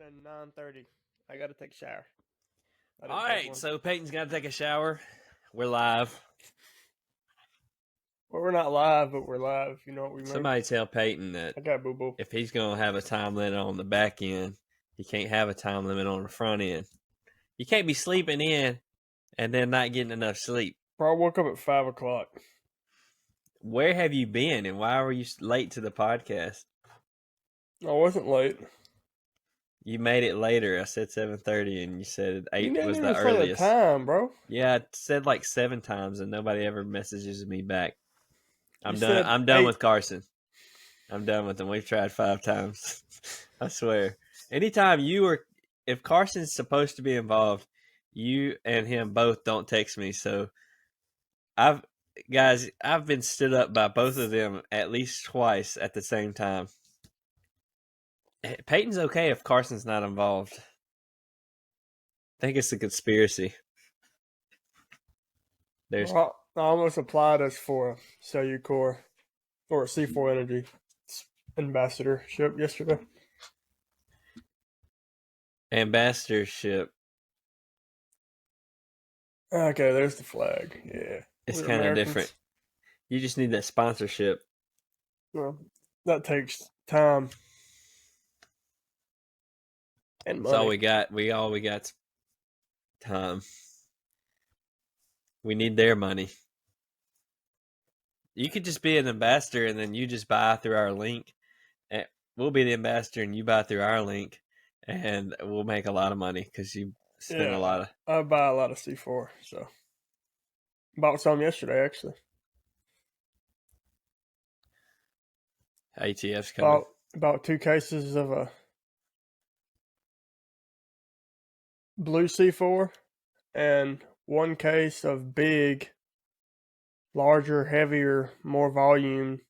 and 9:30. I gotta take a shower. All right, so Peyton's got to take a shower. We're live. Well, we're not live, but we're live. You know what we mean? Somebody tell Peyton that I got boo-boo. if he's going to have a time limit on the back end, he can't have a time limit on the front end. You can't be sleeping in and then not getting enough sleep. Bro, I woke up at 5 o'clock. Where have you been, and why were you late to the podcast? I wasn't late. You made it later. I said 7:30, and you said 8 was the earliest. Say the time, bro. Yeah, I said like 7 times, and nobody ever messages me back. I'm done. said I'm done 8. with Carson. I'm done with him. We've tried 5 times. I swear. Anytime if Carson's supposed to be involved, you and him both don't text me. So I've been stood up by both of them at least twice at the same time. Peyton's okay if Carson's not involved. I think it's a conspiracy. I almost applied us for a Cellucor or a C4 Energy ambassadorship yesterday. Ambassadorship. Okay, there's the flag. Yeah. It's kind of different. You just need that sponsorship. Well, that takes time. And money. That's all we got. We got time. We need their money. You could just be an ambassador and then you just buy through our link. And we'll be the ambassador and you buy through our link, and we'll make a lot of money because you spend a lot of. I buy a lot of C4, so bought some yesterday actually. ATF's coming. About 2 cases of a blue C4 and 1 case of big, larger, heavier, more volume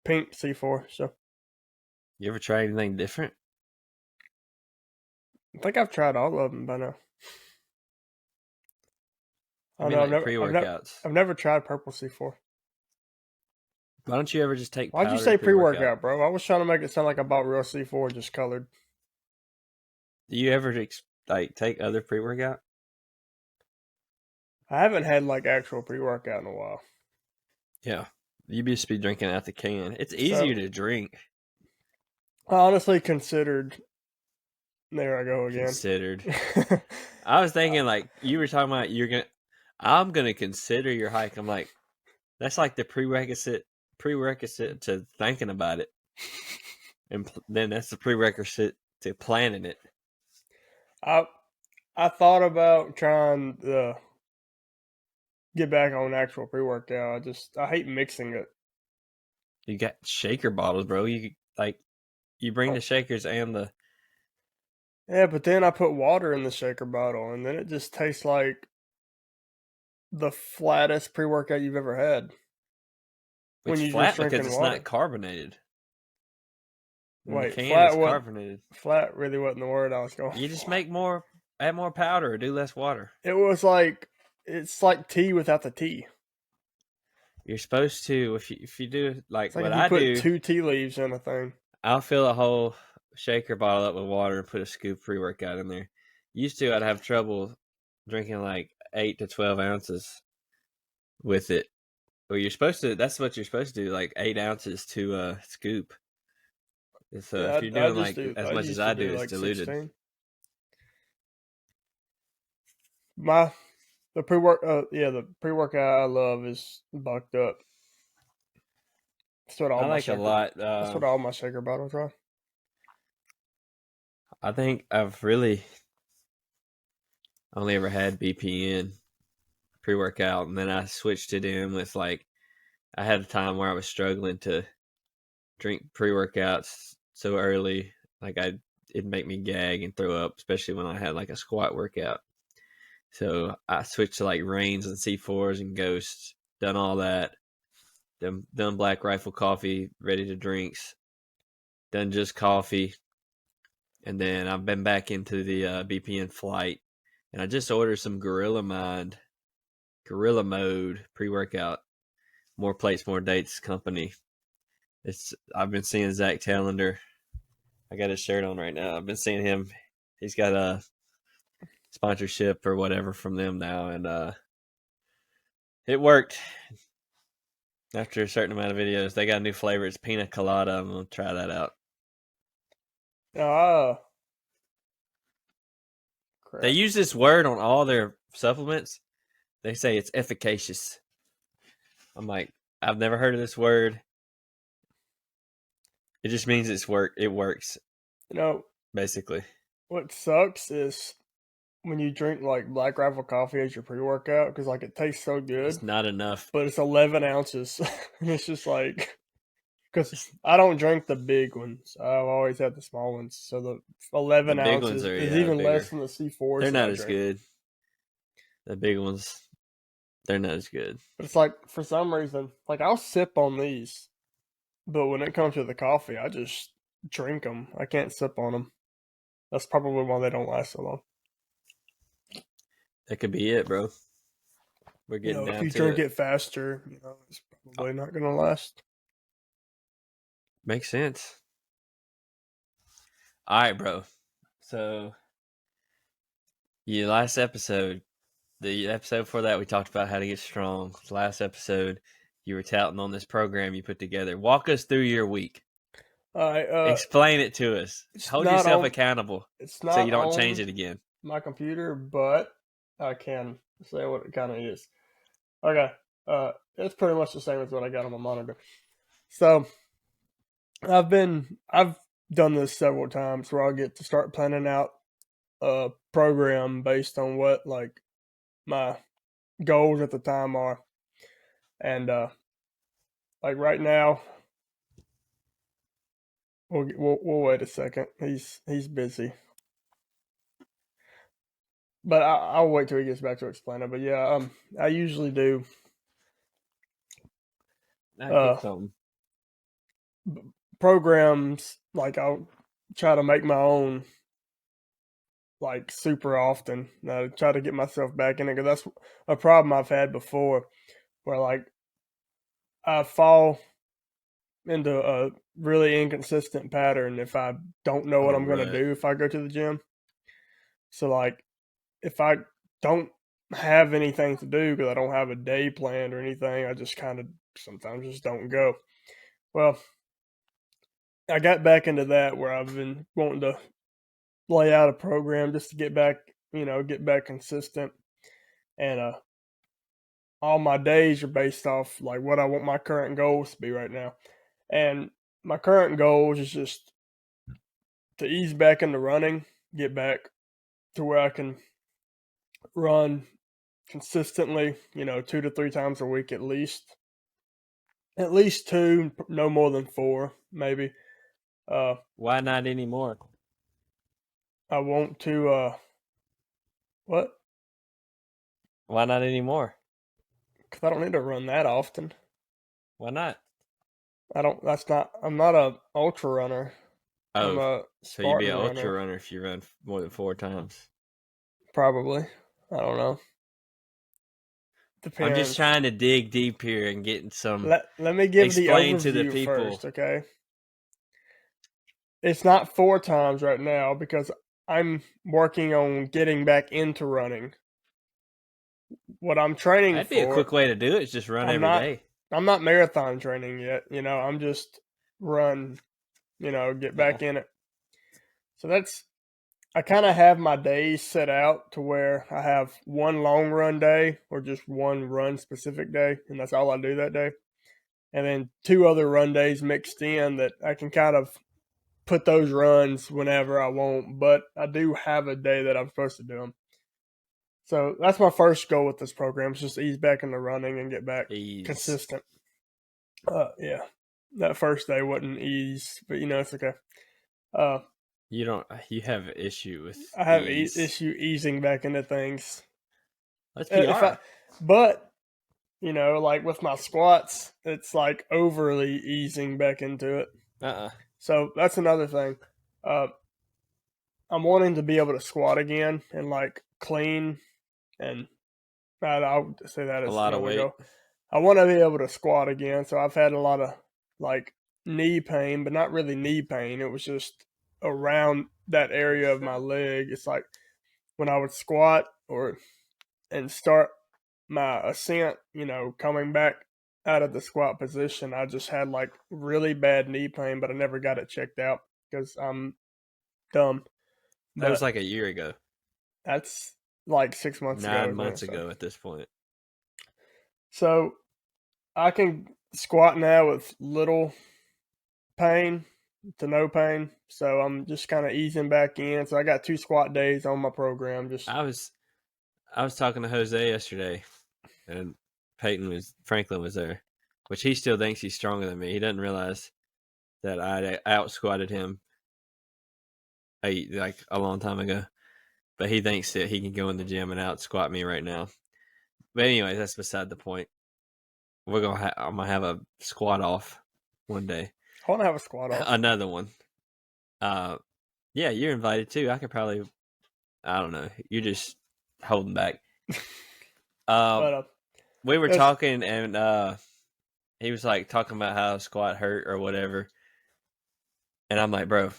pink C4. So you ever try anything different? I think I've tried all of them by now. Pre-workouts. I've never tried purple C4. Why don't you ever just take? Why'd you say pre-workout, bro? I was trying to make it sound like I bought real C4 just colored. Do you ever take other pre-workout? I haven't had actual pre-workout in a while. Yeah, you just be drinking out the can. It's easier to drink. I honestly considered. There I go again. Considered. I was thinking you were talking about I'm gonna consider your hike. I'm like, that's like the prerequisite to thinking about it, and then that's the prerequisite to planning it. I thought about trying to get back on actual pre-workout. I hate mixing it. You got shaker bottles, bro. You bring the shakers and the. Yeah, but then I put water in the shaker bottle, and then it just tastes like the flattest pre-workout you've ever had. It's flat because it's not carbonated. Wait, flat carbonated. Flat really wasn't the word I was going. You just add more powder, or do less water. It was it's like tea without the tea. You're supposed to if you do what I do. Put 2 tea leaves in a thing. I'll fill a whole shaker bottle up with water and put a scoop pre-workout in there. Used to, I'd have trouble drinking 8 to 12 ounces with it. Well, that's what you're supposed to do, 8 ounces to a scoop. So if you're doing as much as I do, it's diluted. 16. The pre-workout I love is Bucked Up. That's what I like a lot. That's what all my shaker bottles are. I think I've really only ever had BPN pre-workout, and then I switched it in with I had a time where I was struggling to drink pre-workouts so early, it'd make me gag and throw up, especially when I had a squat workout. So I switched to Reigns and C4s and Ghosts, done all that, done Black Rifle coffee, ready to drinks, done just coffee, and then I've been back into the BPN Flight, and I just ordered some Gorilla Mode pre-workout, More Plates, More Dates company. I've been seeing Zach Tellender I got his shirt on right now. I've been seeing him. He's got a sponsorship or whatever from them now, and it worked. After a certain amount of videos, they got a new flavor. It's pina colada. I'm gonna try that out. Ah, crap. They use this word on all their supplements. They say it's efficacious. I'm like, I've never heard of this word. It just means it works, You know, basically. what sucks is when you drink like Black Rifle coffee as your pre-workout, because like it tastes so good, It's not enough. but it's 11 ounces. And it's just like, because I don't drink the big ones. I've always had the small ones. So the 11 The big ones ounces are is even bigger. less than the C4s. They're that not I as drink. good. The big ones, they're not as good. But it's like, for some reason, like I'll sip on these, but when it comes to the coffee, I just drink them. I can't sip on them. That's probably why they don't last so long. That could be it, bro. We're getting If down you to drink it. it faster, it's probably not going to last. Makes sense. All right, bro. So, the last episode, the episode before that, we talked about how to get strong. Last episode, you were touting on this program you put together. Walk us through your week. All right. Explain it to us. Hold yourself accountable It's so not you don't on change it again. my computer, but I can say what it kind of is. Okay. It's pretty much the same as what I got on my monitor. So I've done this several times where I'll get to start planning out a program based on what like my goals at the time are. And like right now, we'll wait a second. He's busy, but I'll wait till he gets back to explain it. But yeah, I usually do programs, like I'll try to make my own like super often. Try to get myself back in it, because that's a problem I've had before, where like I fall into a really inconsistent pattern if I don't know what I'm going to do if I go to the gym. So like if I don't have anything to do because I don't have a day planned or anything, I just kind of sometimes just don't go. Well, I got back into that where I've been wanting to lay out a program just to get back, get back consistent. And all my days are based off like what I want my current goals to be right now. And my current goals is just to ease back into running, get back to where I can run consistently, 2 to 3 times a week at least. At least 2, no more than 4, maybe. Why not anymore? I want to what? Why not anymore? Because I don't need to run that often. Why not? I'm not a ultra runner. Oh, I'm a so you'd be an Spartan ultra runner if you run more than 4 times. Probably. I don't know. Depends. I'm just trying to dig deep here and get some. Let me give the overview to the people first, okay? It's not 4 times right now because I'm working on getting back into running. What I'm training That'd be a quick way to do it. Is just run every day. I'm not marathon training yet. I'm just run. Get back in it. So I kind of have my days set out to where I have one long run day or just one run specific day, and that's all I do that day. And then 2 other run days mixed in that I can kind of put those runs whenever I want, but I do have a day that I'm supposed to do them. So that's my first goal with this program, is just ease back into running and get back consistent. Yeah, that first day wasn't ease, but it's okay. You have an issue with I have issue easing back into things. That's PR. But like with my squats, it's like overly easing back into it. So that's another thing. I'm wanting to be able to squat again and like clean, and I'll say that as a lot of weight. I want to be able to squat again. So I've had a lot of like knee pain, but not really knee pain. It was just around that area of my leg. It's like when I would squat and start my ascent, coming back out of the squat position, I just had like really bad knee pain, but I never got it checked out because I'm dumb. That was But like a year ago, that's like 6 months ago, 9 months so. ago at this point. So I can squat now with little pain to no pain. So I'm just kind of easing back in. So I got 2 squat days on my program. Just I was talking to Jose yesterday, and Franklin was there, which he still thinks he's stronger than me. He doesn't realize that I out squatted him like a long time ago, but he thinks that he can go in the gym and out squat me right now. But anyways, that's beside the point. I'm gonna have a squat off one day. I want to have a squat off. Another one. Yeah, you're invited too. I could probably. I don't know. You're just holding back. But We were it's, talking, and he was like talking about how squat hurt or whatever, and I'm like, bro,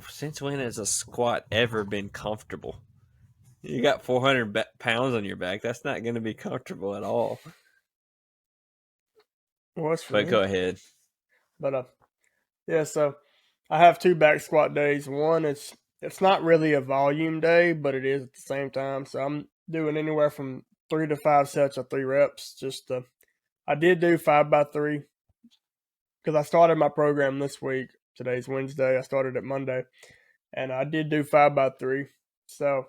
since when has a squat ever been comfortable? You got 400 pounds on your back. That's not going to be comfortable at all. well, for But me. go ahead. But yeah. So I have 2 back squat days. One is it's not really a volume day, but it is at the same time. So I'm doing anywhere from 3 to 5 sets of 3 reps. I did do 5x3 because I started my program this week. Today's Wednesday. I started it Monday, and I did do 5x3. So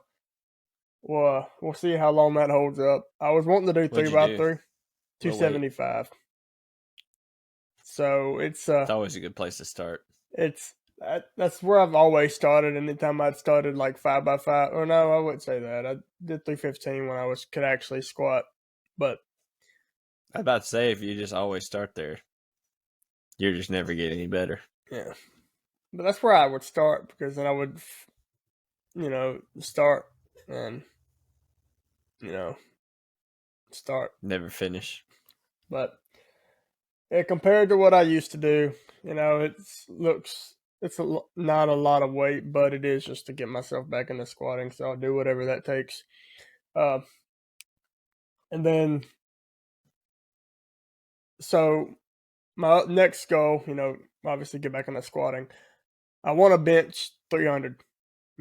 we'll see how long that holds up. I was wanting to do What'd 3 you by do? 3, What weight? 275. So It's always a good place to start. that's where I've always started. Anytime I'd started like 5x5, or no, I wouldn't say that. I did 315 when I could actually squat, but I'm about to say if you just always start there, you're just never get any better. yeah. But that's where I would start because then I would, start and start. Never finish. But yeah, compared to what I used to do, not a lot of weight, but it is just to get myself back into squatting. So I'll do whatever that takes. And then, so my next goal, obviously get back into squatting. I want to bench 300.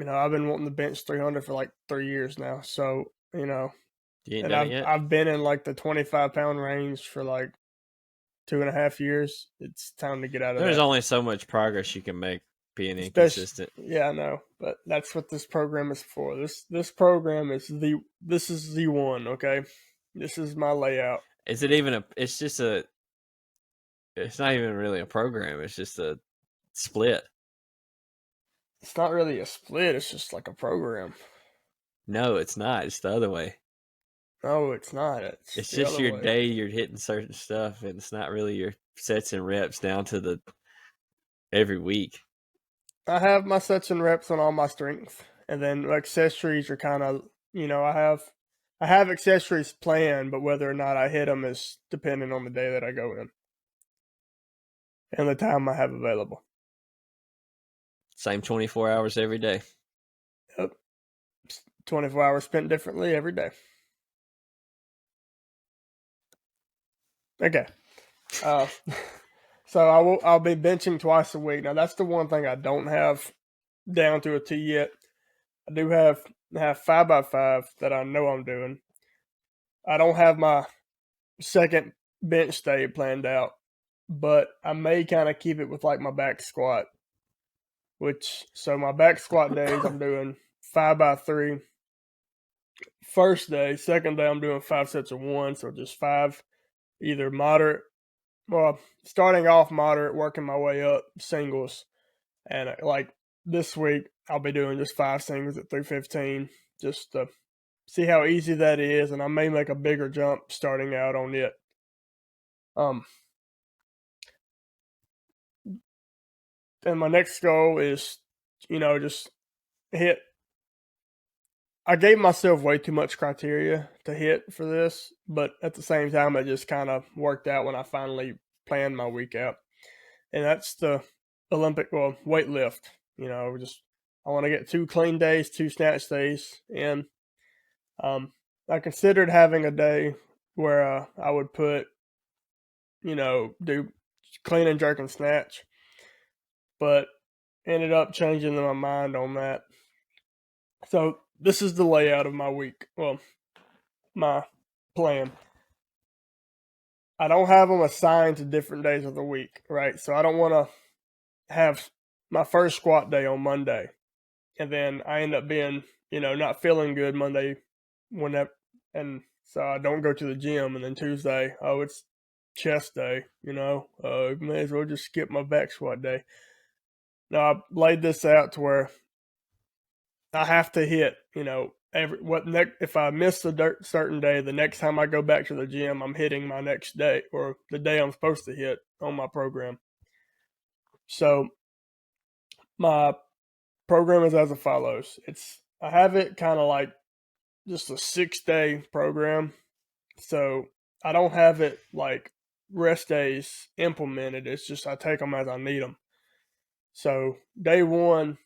I've been wanting to bench 300 for like 3 years now. So, You ain't and done it yet? I've been in like the 25-pound range for like 2.5 years. It's time to get out of There's that. only so much progress you can make being Especially, inconsistent. yeah, I know, but that's what this program is for. This program is the one. Okay, this is my layout. Is it even it's just it's not even really a program. It's just a split. It's not really a split. It's just like a program. No, it's not. It's the other way. No, it's not. It's It's the just other your way. day you're hitting certain stuff, and it's not really your sets and reps down to the every week. I have my sets and reps on all my strength, and then accessories are kind of, I have accessories planned, but whether or not I hit them is depending on the day that I go in and the time I have available. Same 24 hours every day. Yep. 24 hours spent differently every day. Okay. So I'll be benching twice a week. Now that's the one thing I don't have down to a T yet. I do have 5x5 that I know I'm doing. I don't have my second bench day planned out, but I may kind of keep it with like my back squat. So my back squat days I'm doing 5x3. First day, second day I'm doing 5 sets of 1, so just 5, either moderate. Well, starting off moderate, working my way up singles, and like this week I'll be doing just 5 singles at 315, just to see how easy that is, and I may make a bigger jump starting out on it. And my next goal is, just hit. I gave myself way too much criteria to hit for this, but at the same time, it just kind of worked out when I finally planned my week out. And that's weight lift. I want to get 2 clean days, 2 snatch days, and I considered having a day where I would do clean and jerk and snatch, but ended up changing my mind on that. So this is the layout of my week. Well, my plan. I don't have them assigned to different days of the week, right? So I don't want to have my first squat day on Monday, and then I end up being, not feeling good Monday, whenever, and so I don't go to the gym. And then Tuesday, oh, it's chest day, may as well just skip my back squat day. Now I laid this out to where I have to hit, if I miss a certain day, the next time I go back to the gym, I'm hitting my next day or the day I'm supposed to hit on my program. So my program is as follows. I have it kind of like just a 6-day program. So I don't have it like rest days implemented. It's just I take them as I need them. So day 1,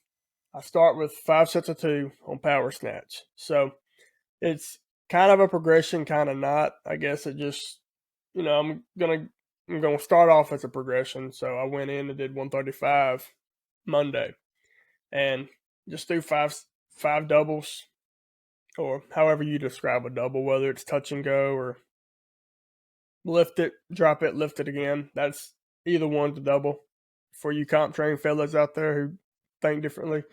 I start with 5 sets of 2 on power snatch. So it's kind of a progression, kind of not. I guess it just, I'm gonna start off as a progression. So I went in and did 135 Monday, and just do five doubles, or however you describe a double, whether it's touch and go or lift it, drop it, lift it again. That's either one's a double. For you comp train fellas out there who think differently,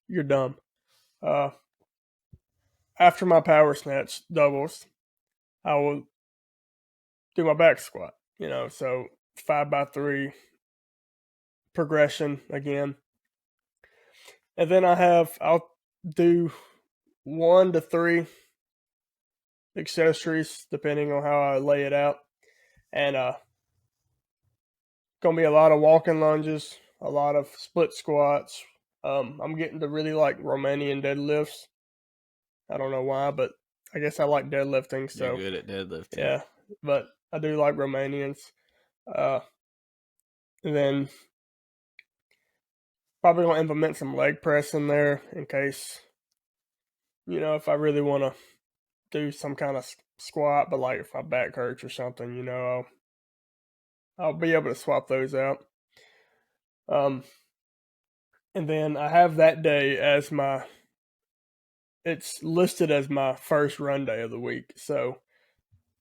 you're dumb. After my power snatch doubles, I will do my back squat. So 5x3 progression again, and then I'll do 1 to 3 accessories depending on how I lay it out, and gonna be a lot of walking lunges, a lot of split squats. I'm getting to really like Romanian deadlifts. I don't know why, but I guess I like deadlifting. So You're good at deadlifting. Yeah, but I do like Romanians. And then probably gonna implement some leg press in there in case, if I really want to do some kind of squat, but like if my back hurts or something, I'll be able to swap those out. And then I have that day as it's listed as my first run day of the week. So,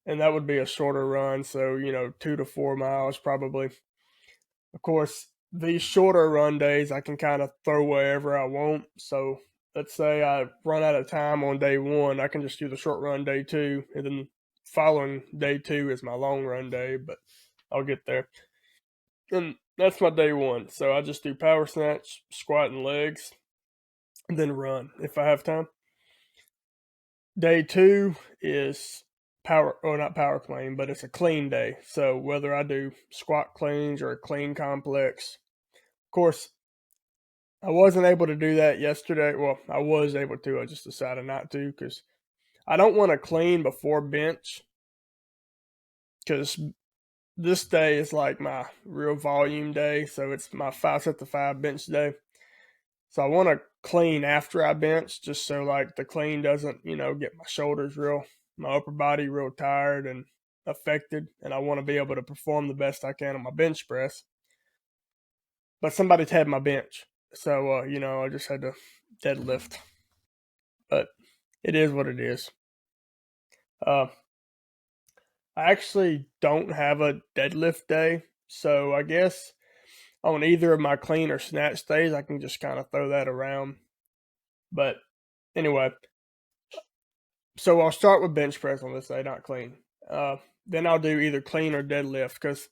and that would be a shorter run. So, 2 to 4 miles probably. Of course, these shorter run days I can kind of throw wherever I want. So let's say I run out of time on day 1, I can just do the short run day 2, and then following day 2 is my long run day, but I'll get there. And that's my day 1. So I just do power snatch, squat, and legs, and then run if I have time. Day 2 is not power clean, but it's a clean day. So whether I do squat cleans or a clean complex, of course, I wasn't able to do that yesterday. Well, I was able to. I just decided not to because I don't want to clean before bench, because this day is like my real volume day. So it's my 5 sets of 5 bench day. So I want to clean after I bench, just so like the clean doesn't, get my upper body real tired and affected. And I want to be able to perform the best I can on my bench press. But somebody's had my bench. So, I just had to deadlift. But it is what it is. I actually don't have a deadlift day. So I guess on either of my clean or snatch days, I can just kind of throw that around. But anyway, so I'll start with bench press on this day, not clean. Then I'll do either clean or deadlift, because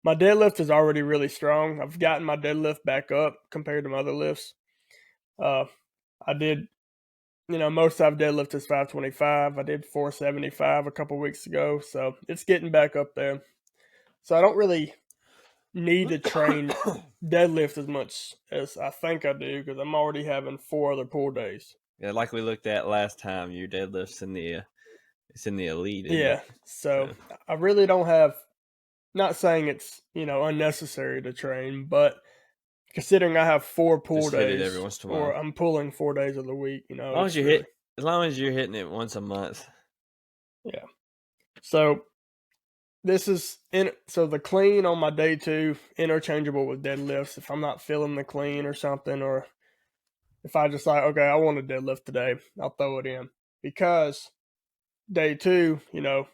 my deadlift is already really strong. I've gotten my deadlift back up compared to my other lifts. I did, most I've deadlifted is 525. I did 475 a couple weeks ago, so it's getting back up there. So I don't really need to train deadlift as much as I think I do, because I'm already having 4 other pull days. Yeah, like we looked at last time, your deadlift's in the elite. Yeah, so I really don't have. Not saying it's unnecessary to train, but considering I have 4 pull Just hit it every days, once in a or while. I'm pulling 4 days of the week, it's really As long as you're hitting it once a month. yeah. So so the clean on my day 2, interchangeable with deadlifts if I'm not feeling the clean or something, or if I just like, okay, I want a deadlift today, I'll throw it in. Because day 2,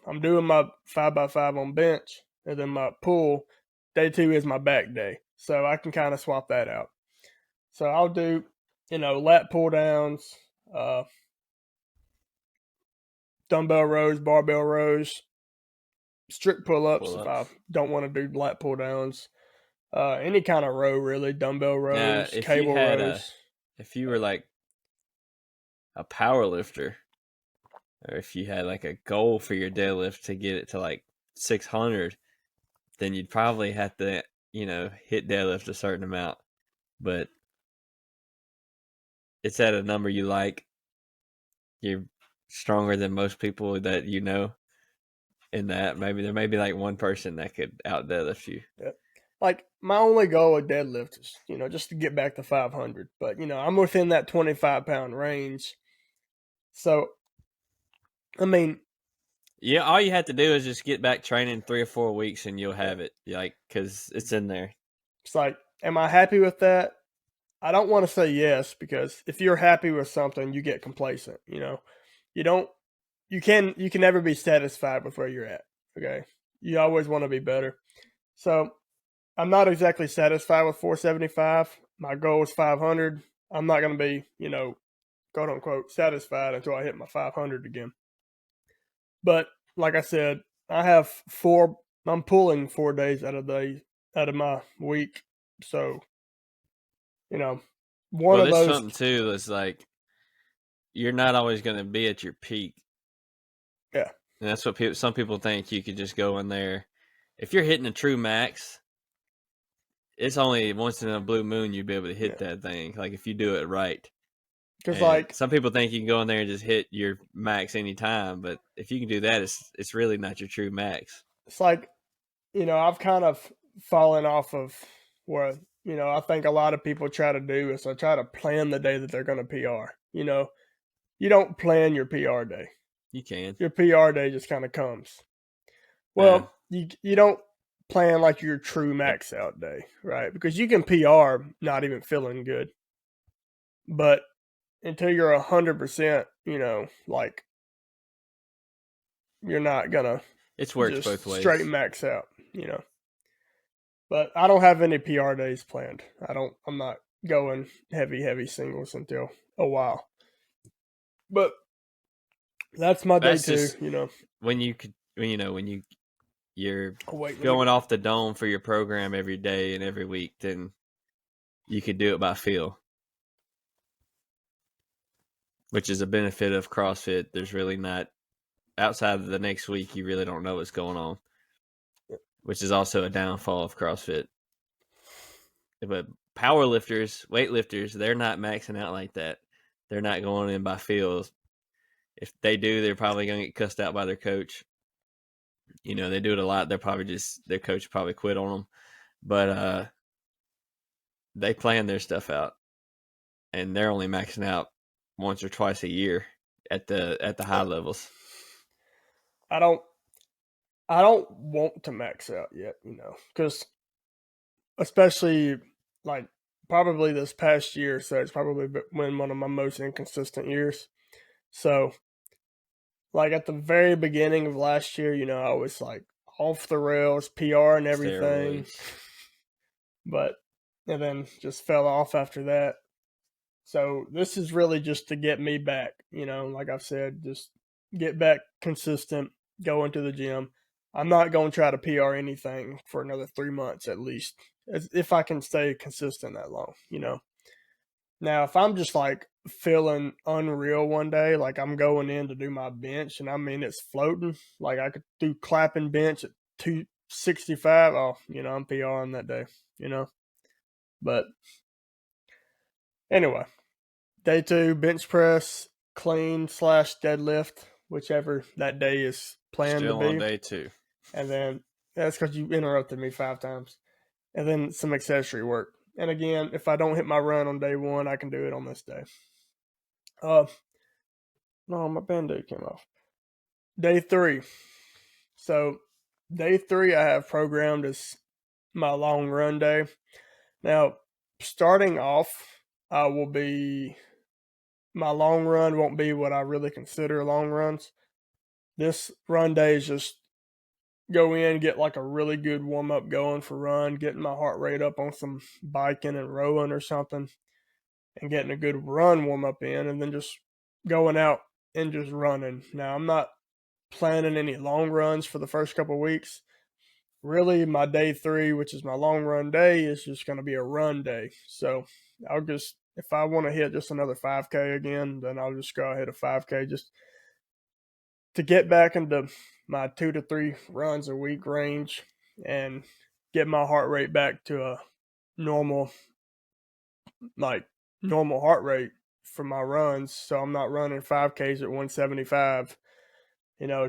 I'm doing my 5x5 on bench, and then my pull, day 2 is my back day. So I can kind of swap that out. So I'll do, lat pull downs, dumbbell rows, barbell rows, strict pull ups if I don't want to do lat pull downs, any kind of row really, dumbbell Now, rows, cable rows. if you were like a power lifter, or if you had like a goal for your deadlift to get it to like 600, then you'd probably have to, hit deadlift a certain amount. But it's at a number you like. You're stronger than most people that you know. In that, maybe there may be like one person that could out deadlift you. Yeah. Like my only goal with deadlift is, just to get back to 500. But I'm within that 25-pound range. So, I mean, yeah, all you have to do is just get back training 3 or 4 weeks, and you'll have it. Like, because it's in there. It's like, am I happy with that? I don't want to say yes, because if you're happy with something, you get complacent. You don't. You can never be satisfied with where you're at. Okay, you always want to be better. So I'm not exactly satisfied with 475. My goal is 500. I'm not going to be, quote unquote, satisfied until I hit my 500 again. But like I said, I'm pulling 4 days out of my week. So, one of There's those. something too that's like you're not always going to be at your peak. Yeah. And that's what some people think. You could just go in there. If you're hitting a true max, it's only once in a blue moon you'd be able to hit that thing. Like if you do it right. Because And some people think you can go in there and just hit your max anytime, but if you can do that, it's really not your true max. it's like, I've kind of fallen off of what, I think a lot of people try to do is they try to plan the day that they're going to PR. You don't plan your PR day. You can. Your PR day just kind of comes. Well, you don't plan like your true max out day, right? Because you can PR not even feeling good. But until you're 100%, like you're not gonna It's worked just both ways. straight max out, But I don't have any PR days planned. I'm not going heavy singles until a while. But that's my day 2, When you're wait, going off the dome for your program every day and every week, then you could do it by feel, which is a benefit of CrossFit. There's really not, outside of the next week, you really don't know what's going on, which is also a downfall of CrossFit. But power lifters, weightlifters, they're not maxing out like that. They're not going in by feels. If they do, they're probably going to get cussed out by their coach. They do it a lot. They're probably their coach probably quit on them. But they plan their stuff out, and they're only maxing out once or twice a year at the high levels. I don't want to max out yet, because especially like probably this past year, so it's probably been one of my most inconsistent years. So, like at the very beginning of last year, I was like off the rails, PR and everything, and then just fell off after that. So this is really just to get me back, like I've said, just get back consistent, go into the gym. I'm not going to try to PR anything for another 3 months at least, if I can stay consistent that long, Now, if I'm just like feeling unreal one day, like I'm going in to do my bench and it's floating, like I could do clapping bench at 265, I'm PRing that day, But anyway, day 2, bench press, clean / deadlift, whichever that day is planned Still to be. on day 2. And then that's because you interrupted me 5 times. And then some accessory work. And again, if I don't hit my run on day 1, I can do it on this day. No, my Band-Aid came off. Day 3. So day 3 I have programmed as my long run day. Now, starting off, my long run won't be what I really consider long runs. This run day is just go in, get like a really good warm up going for run, getting my heart rate up on some biking and rowing or something, and getting a good run warm up in, and then just going out and just running. Now, I'm not planning any long runs for the first couple of weeks. Really, my day 3, which is my long run day, is just going to be a run day. So I'll just, if I want to hit just another 5K again, then I'll just go ahead of 5K just to get back into my 2 to 3 runs a week range and get my heart rate back to a normal, like normal heart rate for my runs. So I'm not running 5Ks at 175.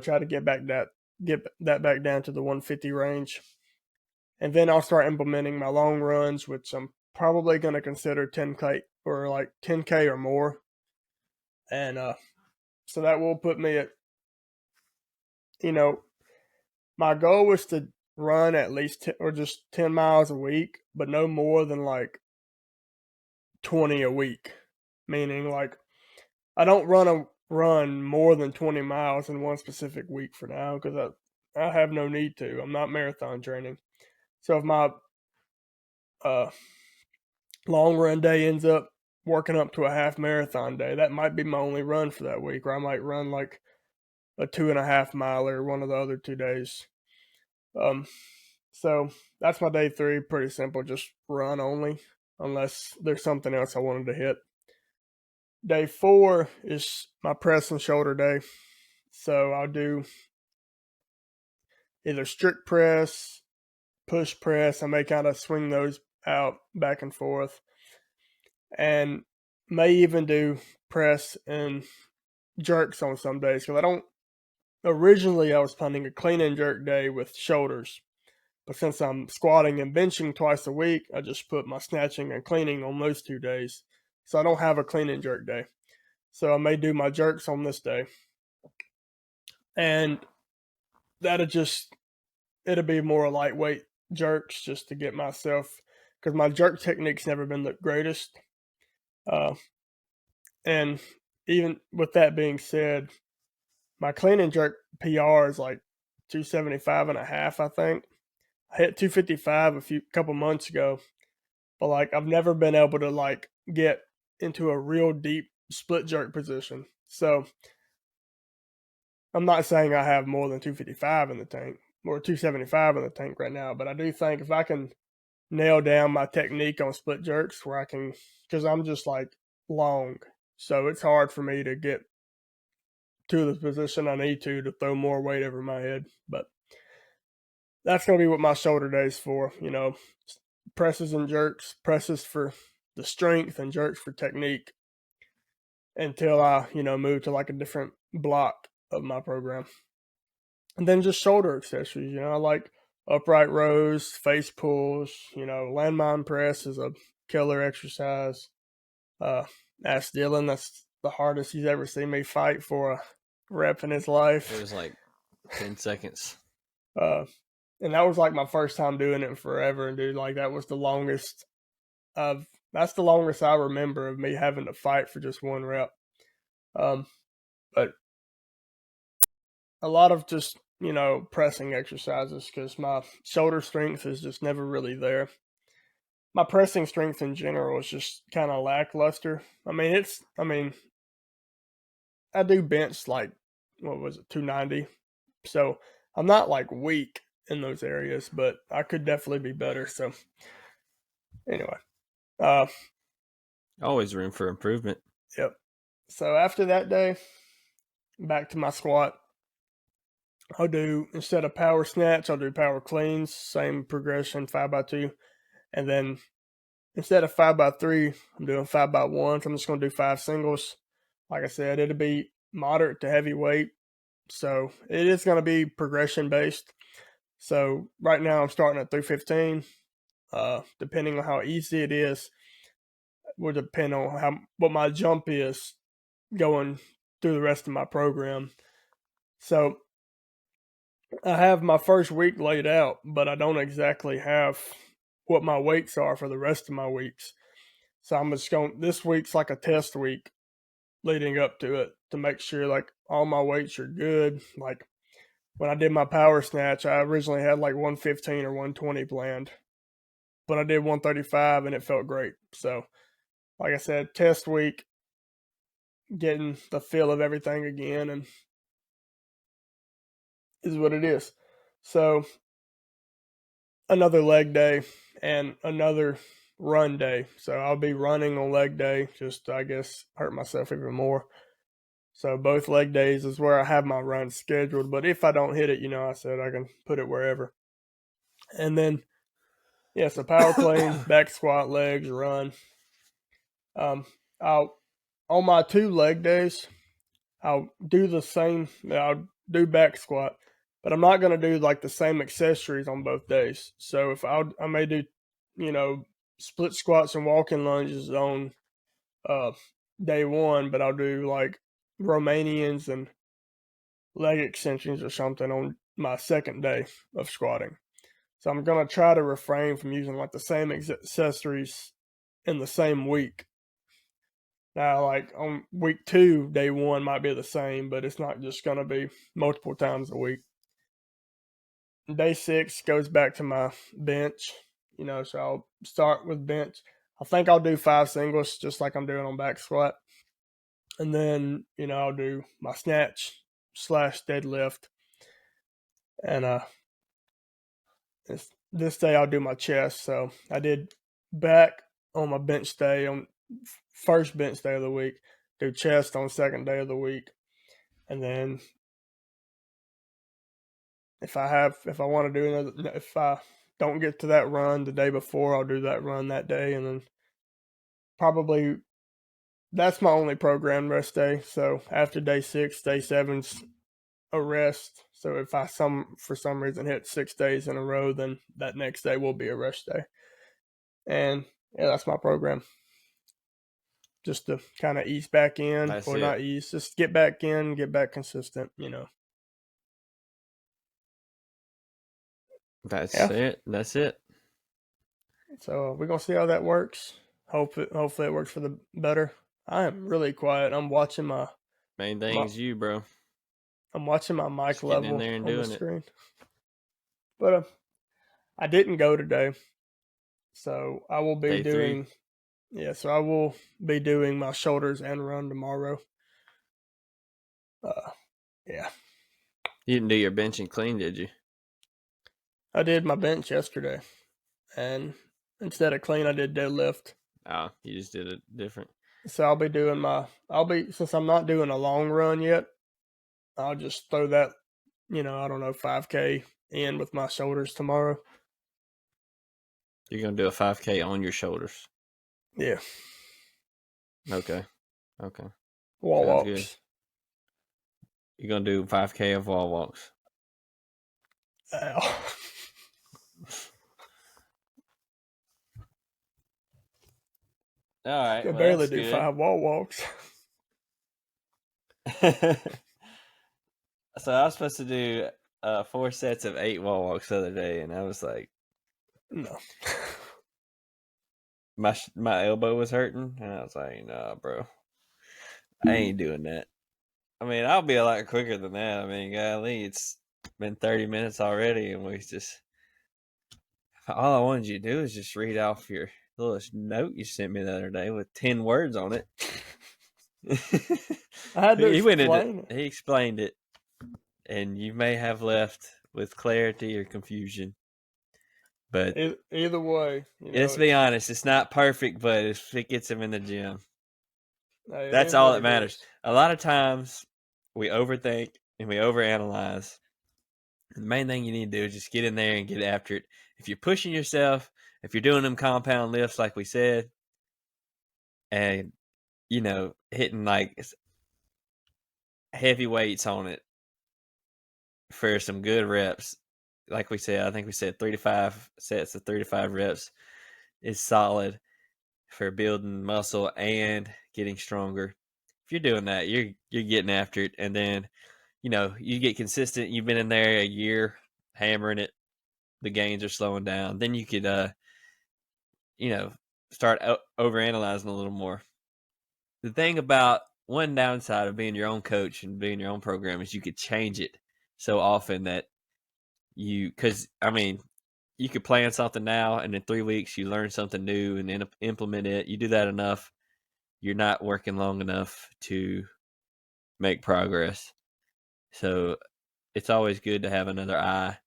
Try to get that back down to the 150 range. And then I'll start implementing my long runs, which I'm probably going to consider 10K or like 10K or more. And so that will put me at, my goal was to run at least 10, or just 10 miles a week, but no more than like 20 a week. Meaning like I don't run more than 20 miles in one specific week for now because I have no need to. I'm not marathon training. So if my long run day ends up working up to a half marathon day, that might be my only run for that week, or I might run like a 2.5 miler one of the other 2 days. So that's my day 3. Pretty simple, just run only, unless there's something else I wanted to hit. Day 4 is my press and shoulder day. So I'll do either strict press, push press. I may kind of swing those out back and forth, and may even do press and jerks on some days because I don't. Originally, I was planning a clean and jerk day with shoulders, but since I'm squatting and benching twice a week, I just put my snatching and cleaning on those 2 days. So I don't have a clean and jerk day. So I may do my jerks on this day. And it'll be more lightweight jerks just to get myself, because my jerk technique's never been the greatest. And even with that being said, my clean and jerk PR is like 275 and a half, I think. I hit 255 a couple months ago, but like I've never been able to like get into a real deep split jerk position. So I'm not saying I have more than 255 in the tank or 275 in the tank right now, but I do think if I can nail down my technique on split jerks where I can, because I'm just like long, so it's hard for me to get to the position I need to throw more weight over my head. But that's going to be what my shoulder day's for, presses and jerks, presses for the strength and jerks for technique until I, move to like a different block of my program. And then just shoulder accessories, I like upright rows, face pulls, landmine press is a killer exercise. Ask Dylan, that's the hardest he's ever seen me fight for a rep in his life. It was like 10 seconds. And that was like my first time doing it in forever. And dude, like that was the longest that's the longest I remember of me having to fight for just one rep. But a lot of just, pressing exercises because my shoulder strength is just never really there. My pressing strength in general is just kind of lackluster. I do bench like, 290. So I'm not like weak in those areas, but I could definitely be better. So anyway, always room for improvement. Yep. So after that day, back to my squat. I'll do, instead of power snatch, I'll do power cleans, same progression, 5x2. And then instead of 5x3, I'm doing 5x1. So I'm just going to do 5 singles. Like I said, it'll be moderate to heavy weight. So it is going to be progression based. So right now I'm starting at 315. Depending on how easy it is, will depend on what my jump is going through the rest of my program. So I have my first week laid out, but I don't exactly have what my weights are for the rest of my weeks. So I'm just going, this week's like a test week leading up to it to make sure like all my weights are good. Like when I did my power snatch, I originally had like 115 or 120 planned, but I did 135 and it felt great. So, like I said, test week, getting the feel of everything again, and is what it is. So, another leg day and another run day. So, I'll be running on leg day, just I guess hurt myself even more. So, both leg days is where I have my run scheduled. But if I don't hit it, I said I can put it wherever. And then, yeah, so power clean, back squat, legs, run. I'll on my 2 leg days, I'll do the same. I'll do back squat, but I'm not going to do like the same accessories on both days. So if I may do, split squats and walking lunges on uh, day 1, but I'll do like Romanians and leg extensions or something on my second day of squatting. So I'm going to try to refrain from using like the same accessories in the same week. Now, like on week 2, day 1 might be the same, but it's not just going to be multiple times a week. Day 6 goes back to my bench, so I'll start with bench. I think I'll do 5 singles just like I'm doing on back squat. And then, I'll do my snatch / deadlift. And this day I'll do my chest. So I did back on my bench day on first bench day of the week, do chest on second day of the week. And then if I want to do another, if I don't get to that run the day before, I'll do that run that day. And then probably that's my only program rest day. So after day 6, day 7's a rest. So if I for some reason hit 6 days in a row, then that next day will be a rest day. And yeah, that's my program. Just to kind of ease back in, That's or it. not ease, just get back in, get back consistent, That's Yeah. it. That's it. So we're gonna see how that works. Hopefully it works for the better. I am really quiet. I'm watching Main my thing's you, bro. I'm watching my mic Just getting in level there and on the doing it. screen. But I didn't go today, so I will be Day 3. doing. Yeah, so I will be doing my shoulders and run tomorrow. Yeah, You didn't do your bench and clean, did you? I did my bench yesterday, and instead of clean, I did deadlift. Oh, you just did it different. So I'll be doing since I'm not doing a long run yet, I'll just throw that, I don't know, 5K in with my shoulders tomorrow. You're going to do a 5K on your shoulders. Yeah. Okay. Wall Sounds walks. good. You're going to do 5K of wall walks. Ow. All right. I can well, barely that's do good. 5 wall walks. So I was supposed to do 4 sets of 8 wall walks the other day, and I was like, No. my elbow was hurting, and I was like, nah, bro, I ain't doing that. I mean, I'll be a lot quicker than that. I mean, golly, it's been 30 minutes already, and all I wanted you to do is just read off your little note you sent me the other day with 10 words on it. I had to he went into explain it. he explained it, and you may have left with clarity or confusion. But Either way, let's be honest, it's not perfect, but if it gets him in the gym, hey, that's all that matters. A lot of times we overthink and we overanalyze. The main thing you need to do is just get in there and get after it. If you're pushing yourself, if you're doing them compound lifts like we said, and hitting like heavy weights on it for some good reps, like we said, I think we said 3 to 5 sets of 3 to 5 reps is solid for building muscle and getting stronger. If you're doing that, you're getting after it, and then you get consistent. You've been in there a year hammering it. The gains are slowing down. Then you could start overanalyzing a little more. The thing about one downside of being your own coach and being your own program is you could change it so often that because you could plan something now and in 3 weeks you learn something new and then implement it. You do that enough, you're not working long enough to make progress. So it's always good to have another eye.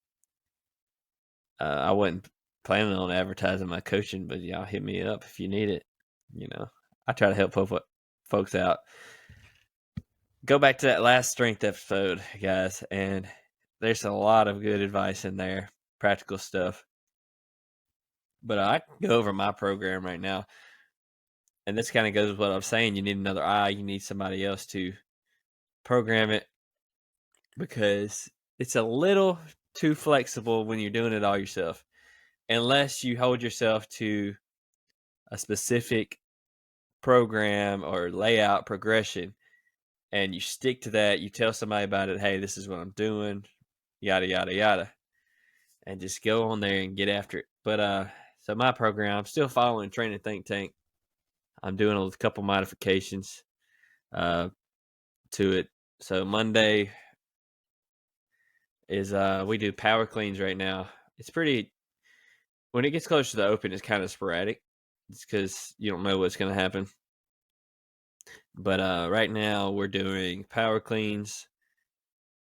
I wasn't planning on advertising my coaching, but y'all hit me up if you need it. I try to help folks out. Go back to that last strength episode, guys, and there's a lot of good advice in there, practical stuff. But I can go over my program right now, and this kind of goes with what I'm saying. You need another eye. You need somebody else to program it because it's a little too flexible when you're doing it all yourself. Unless you hold yourself to a specific program or layout progression and you stick to that, you tell somebody about it, hey, this is what I'm doing, yada, yada, yada, and just go on there and get after it. But so my program, I'm still following Training Think Tank. I'm doing a couple modifications to it. So Monday is we do power cleans right now. It's pretty, when it gets close to the open, it's kind of sporadic. It's because you don't know what's going to happen. But right now we're doing power cleans,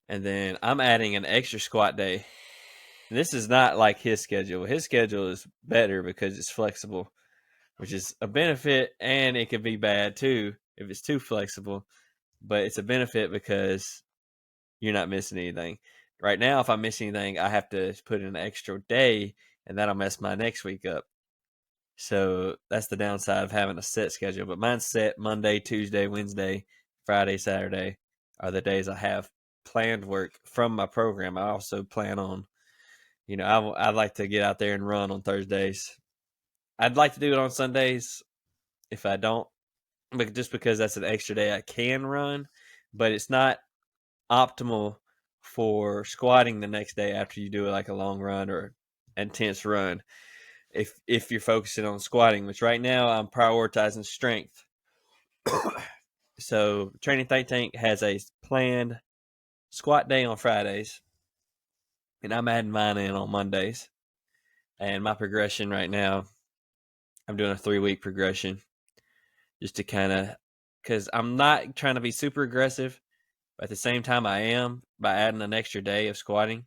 and then I'm adding an extra squat day. And this is not like his schedule. His schedule is better because it's flexible, which is a benefit, and it could be bad too if it's too flexible. But it's a benefit because you're not missing anything. Right now, if I miss anything, I have to put in an extra day, and that'll mess my next week up. So that's the downside of having a set schedule. But mine's set Monday, Tuesday, Wednesday, Friday, Saturday are the days I have planned work from my program. I also plan on, I'd like to get out there and run on Thursdays. I'd like to do it on Sundays if I don't, but just because that's an extra day I can run, but it's not optimal for squatting the next day after you do like a long run or intense run. If you're focusing on squatting, which right now I'm prioritizing strength. So Training Think Tank has a planned squat day on Fridays, and I'm adding mine in on Mondays. And my progression right now, I'm doing a 3-week progression just to kind of, because I'm not trying to be super aggressive, but at the same time I am by adding an extra day of squatting.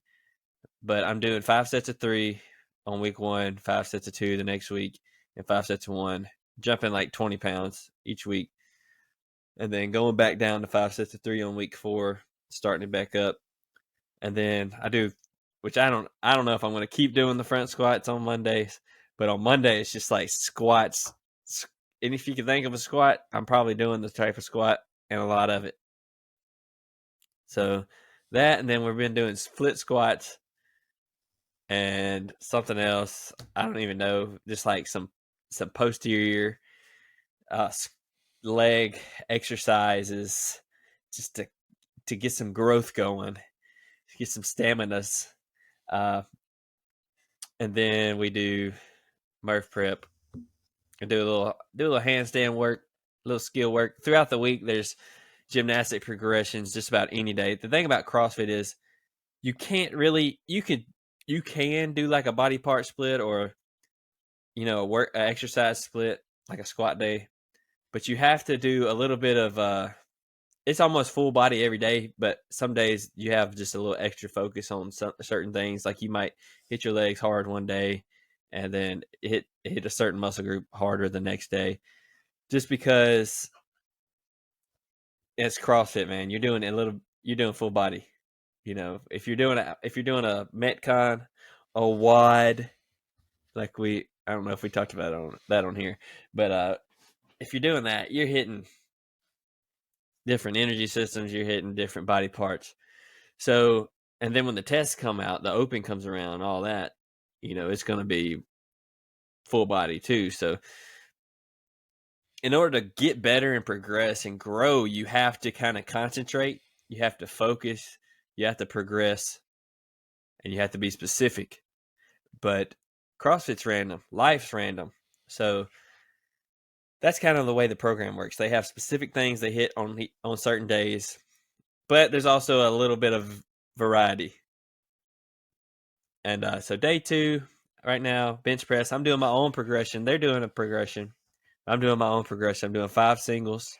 But I'm doing 5 sets of 3 on week 1, 5 sets of 2 the next week, and 5 sets of 1, jumping like 20 pounds each week. And then going back down to 5 sets of 3 on week 4, starting it back up. And then I do, which I don't know if I'm going to keep doing the front squats on Mondays, but on Monday it's just like squats. And if you can think of a squat, I'm probably doing the type of squat and a lot of it. So that, and then we've been doing split squats and something else. I don't even know, just like some posterior leg exercises just to get some growth going, get some stamina. And then we do Murph prep and do a little handstand work, a little skill work throughout the week. There's gymnastic progressions just about any day. The thing about CrossFit is you can't really, you can do like a body part split or a exercise split like a squat day, but you have to do a little bit of it's almost full body every day, but some days you have just a little extra focus on certain things. Like you might hit your legs hard one day and then hit a certain muscle group harder the next day, just because it's CrossFit, man. You're doing full body. If you're doing a Metcon, a WOD, like I don't know if we talked about that on here, but if you're doing that, you're hitting different energy systems, you're hitting different body parts. So And then when the tests come out, the open comes around, all that, it's going to be full body too. So in order to get better and progress and grow, you have to kind of concentrate, you have to focus, you have to progress, and you have to be specific. But CrossFit's random, life's random. So that's kind of the way the program works. They have specific things they hit on certain days, but there's also a little bit of variety. And so day 2 right now, bench press. I'm doing my own progression. They're doing a progression. I'm doing my own progression. I'm doing 5 singles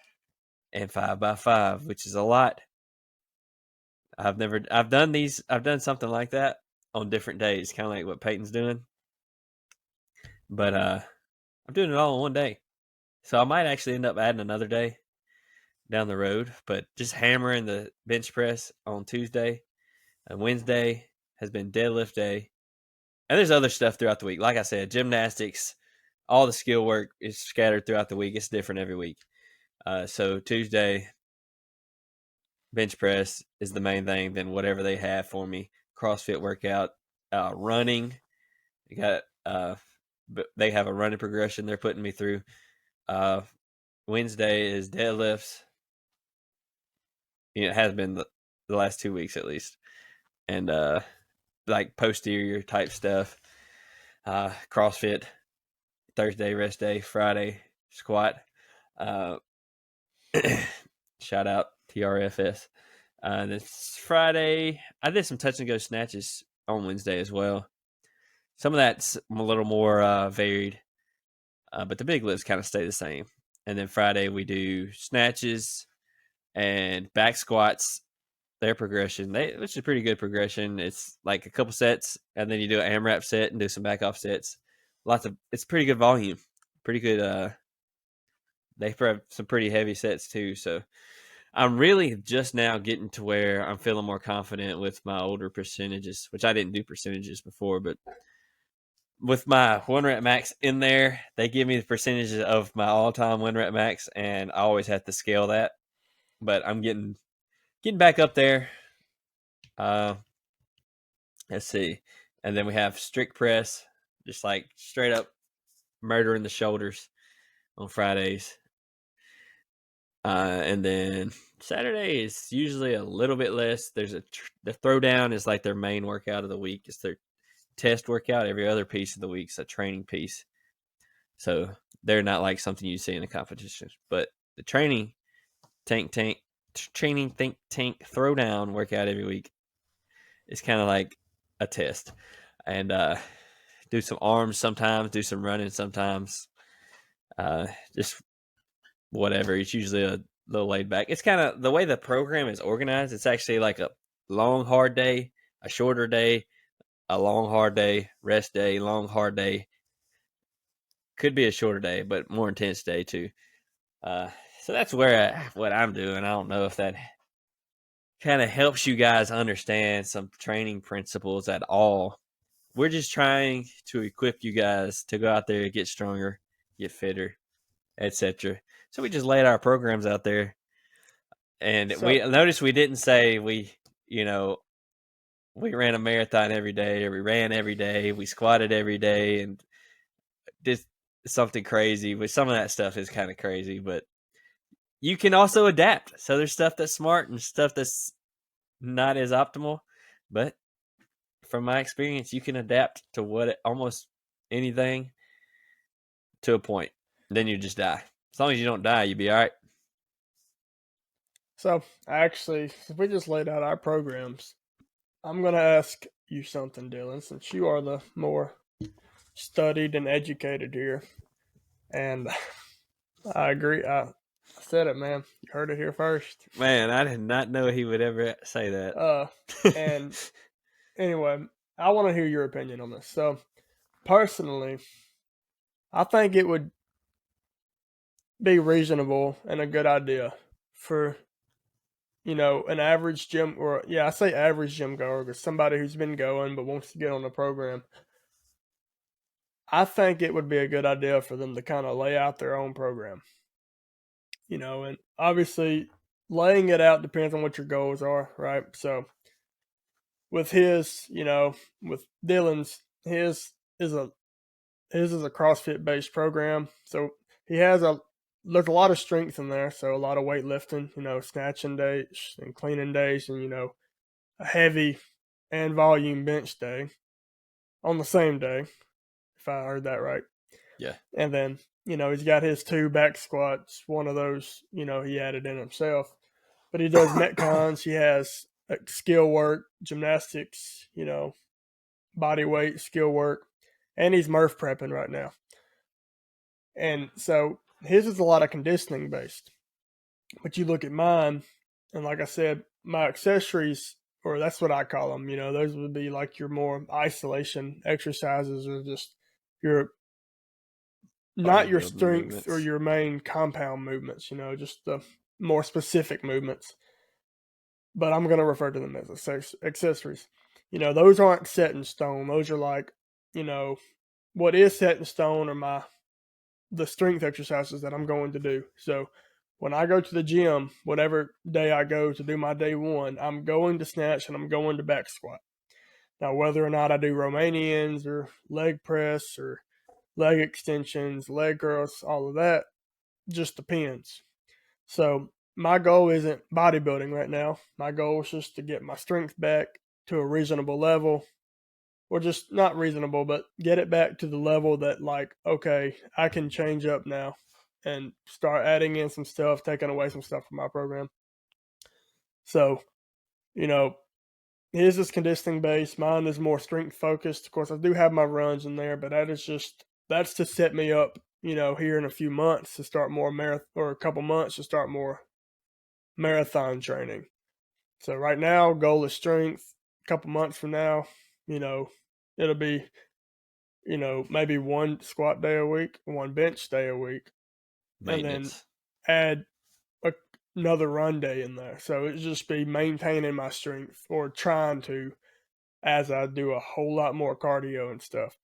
and 5x5, which is a lot. I've done something like that on different days, kind of like what Peyton's doing. But I'm doing it all in one day. So I might actually end up adding another day down the road, but just hammering the bench press on Tuesday. And Wednesday has been deadlift day. And there's other stuff throughout the week. Like I said, gymnastics, all the skill work is scattered throughout the week. It's different every week. So Tuesday, bench press is the main thing. Then whatever they have for me, CrossFit workout, running. They have a running progression they're putting me through. Wednesday is deadlifts. It has been the last 2 weeks at least. And like posterior type stuff. CrossFit, Thursday, rest day, Friday, squat. Shout out TRFS. This Friday, I did some touch and go snatches on Wednesday as well. Some of that's a little more varied, but the big lifts kind of stay the same. And then Friday, we do snatches and back squats. Their progression, which is a pretty good progression. It's like a couple sets, and then you do an AMRAP set and do some back off sets. It's pretty good volume, pretty good. They have some pretty heavy sets too. So I'm really just now getting to where I'm feeling more confident with my older percentages, which I didn't do percentages before, but with my 1 rep max in there, they give me the percentages of my all time 1 rep max, and I always have to scale that. But I'm getting back up there. Let's see. And then we have strict press, just like straight up murdering the shoulders on Fridays. And then Saturday is usually a little bit less. The throwdown is like their main workout of the week. It's their test workout. Every other piece of the week's a training piece. So they're not like something you see in a competition. But the training think tank throwdown workout every week is kind of like a test. And do some arms sometimes, do some running sometimes. Just whatever. It's usually a little laid back. It's kind of the way the program is organized. It's actually like a long, hard day, a shorter day, a long, hard day, rest day, long, hard day. Could be a shorter day, but more intense day too. So that's what I'm doing. I don't know if that kind of helps you guys understand some training principles at all. We're just trying to equip you guys to go out there, get stronger, get fitter, etc. So we just laid our programs out there, and we noticed we didn't say we ran a marathon every day, or we ran every day, we squatted every day, and did something crazy. But some of that stuff is kind of crazy, but you can also adapt. So there's stuff that's smart and stuff that's not as optimal, but from my experience, you can adapt to almost anything to a point. Then you just die. As long as you don't die, you'll be all right. So, actually, if we just laid out our programs, I'm going to ask you something, Dylan, since you are the more studied and educated here. And I agree. I said it, man. You heard it here first. Man, I did not know he would ever say that. And anyway, I want to hear your opinion on this. So, personally, I think it would be reasonable and a good idea for an average gym, or I say average gym goer because somebody who's been going but wants to get on the program. I think it would be a good idea for them to kind of lay out their own program. And obviously laying it out depends on what your goals are, right? So with his, with Dylan's, his is a CrossFit based program, so he has there's a lot of strength in there, so a lot of weightlifting, snatching days and cleaning days, and a heavy and volume bench day on the same day, if I heard that right. Yeah. And then he's got his 2 back squats. One of those he added in himself, but he does metcons. He has skill work, gymnastics, body weight, skill work, and he's Murph prepping right now. And so his is a lot of conditioning based. But you look at mine, and like I said, my accessories, or that's what I call them, those would be like your more isolation exercises, or just your not your Bodybuilding strength or movements. your main compound movements, just the more specific movements. But I'm going to refer to them as accessories. Those aren't set in stone. Those are like, what is set in stone are the strength exercises that I'm going to do. So when I go to the gym, whatever day I go to do my day one, I'm going to snatch and I'm going to back squat. Now, whether or not I do Romanians or leg press or leg extensions, leg curls, all of that just depends. So my goal isn't bodybuilding right now. My goal is just to get my strength back to a reasonable level, or just not reasonable, but get it back to the level that, like, okay, I can change up now and start adding in some stuff, taking away some stuff from my program. So, you know, his is conditioning based. Mine is more strength focused. Of course, I do have my runs in there, but that's to set me up, here in a few months to start more marathon, or a couple months to start more marathon training. So right now, goal is strength. A couple months from now, it'll be, maybe one squat day a week, one bench day a week, and then Maintenance. add a, another run day in there. So it'll just be maintaining my strength, or trying to, as I do a whole lot more cardio and stuff.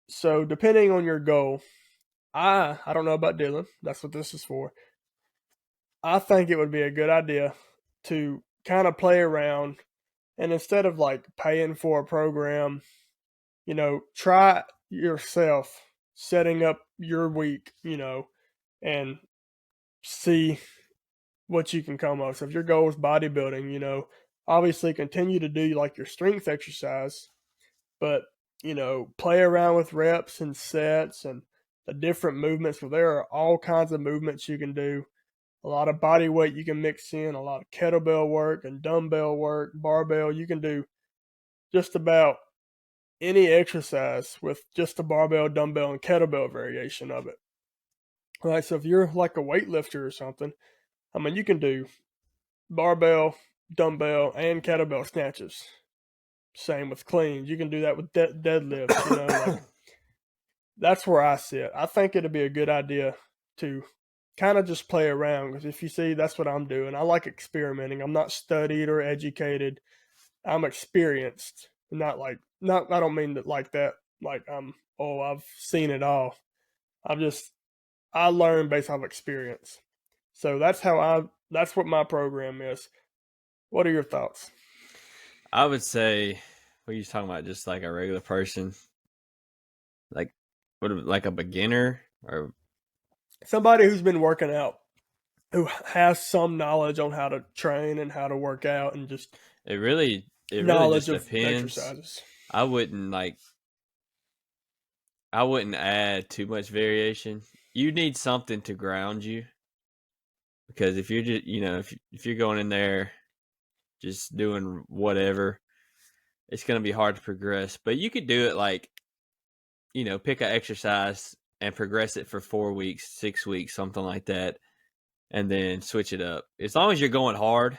So depending on your goal, I don't know about Dylan. That's what this is for. I think it would be a good idea to kind of play around, and instead of like paying for a program, try yourself setting up your week, and see what you can come up. So if your goal is bodybuilding, obviously continue to do like your strength exercise, but play around with reps and sets and the different movements. Because there are all kinds of movements you can do. A lot of body weight you can mix in, a lot of kettlebell work and dumbbell work, barbell. You can do just about any exercise with just a barbell, dumbbell, and kettlebell variation of it. All right, so if you're like a weightlifter or something, I mean, you can do barbell, dumbbell, and kettlebell snatches. Same with cleans. You can do that with deadlifts. Like, that's where I sit. I think it'd be a good idea to kind of just play around, because if you see, that's what I'm doing. I like experimenting. I'm not studied or educated. I'm experienced. Not I don't mean that like that. Like I've seen it all. I learn based off experience. So that's what my program is. What are your thoughts? I would say, what are you talking about? Just like a regular person, like like a beginner, or Somebody who's been working out, who has some knowledge on how to train and how to work out, and just it really knowledge just of depends. exercises. I wouldn't like I wouldn't add too much variation. You need something to ground you, because if you're just if you're going in there just doing whatever, it's going to be hard to progress. But you could do it like, pick an exercise and progress it for 4 weeks, 6 weeks, something like that, and then switch it up. As long as you're going hard,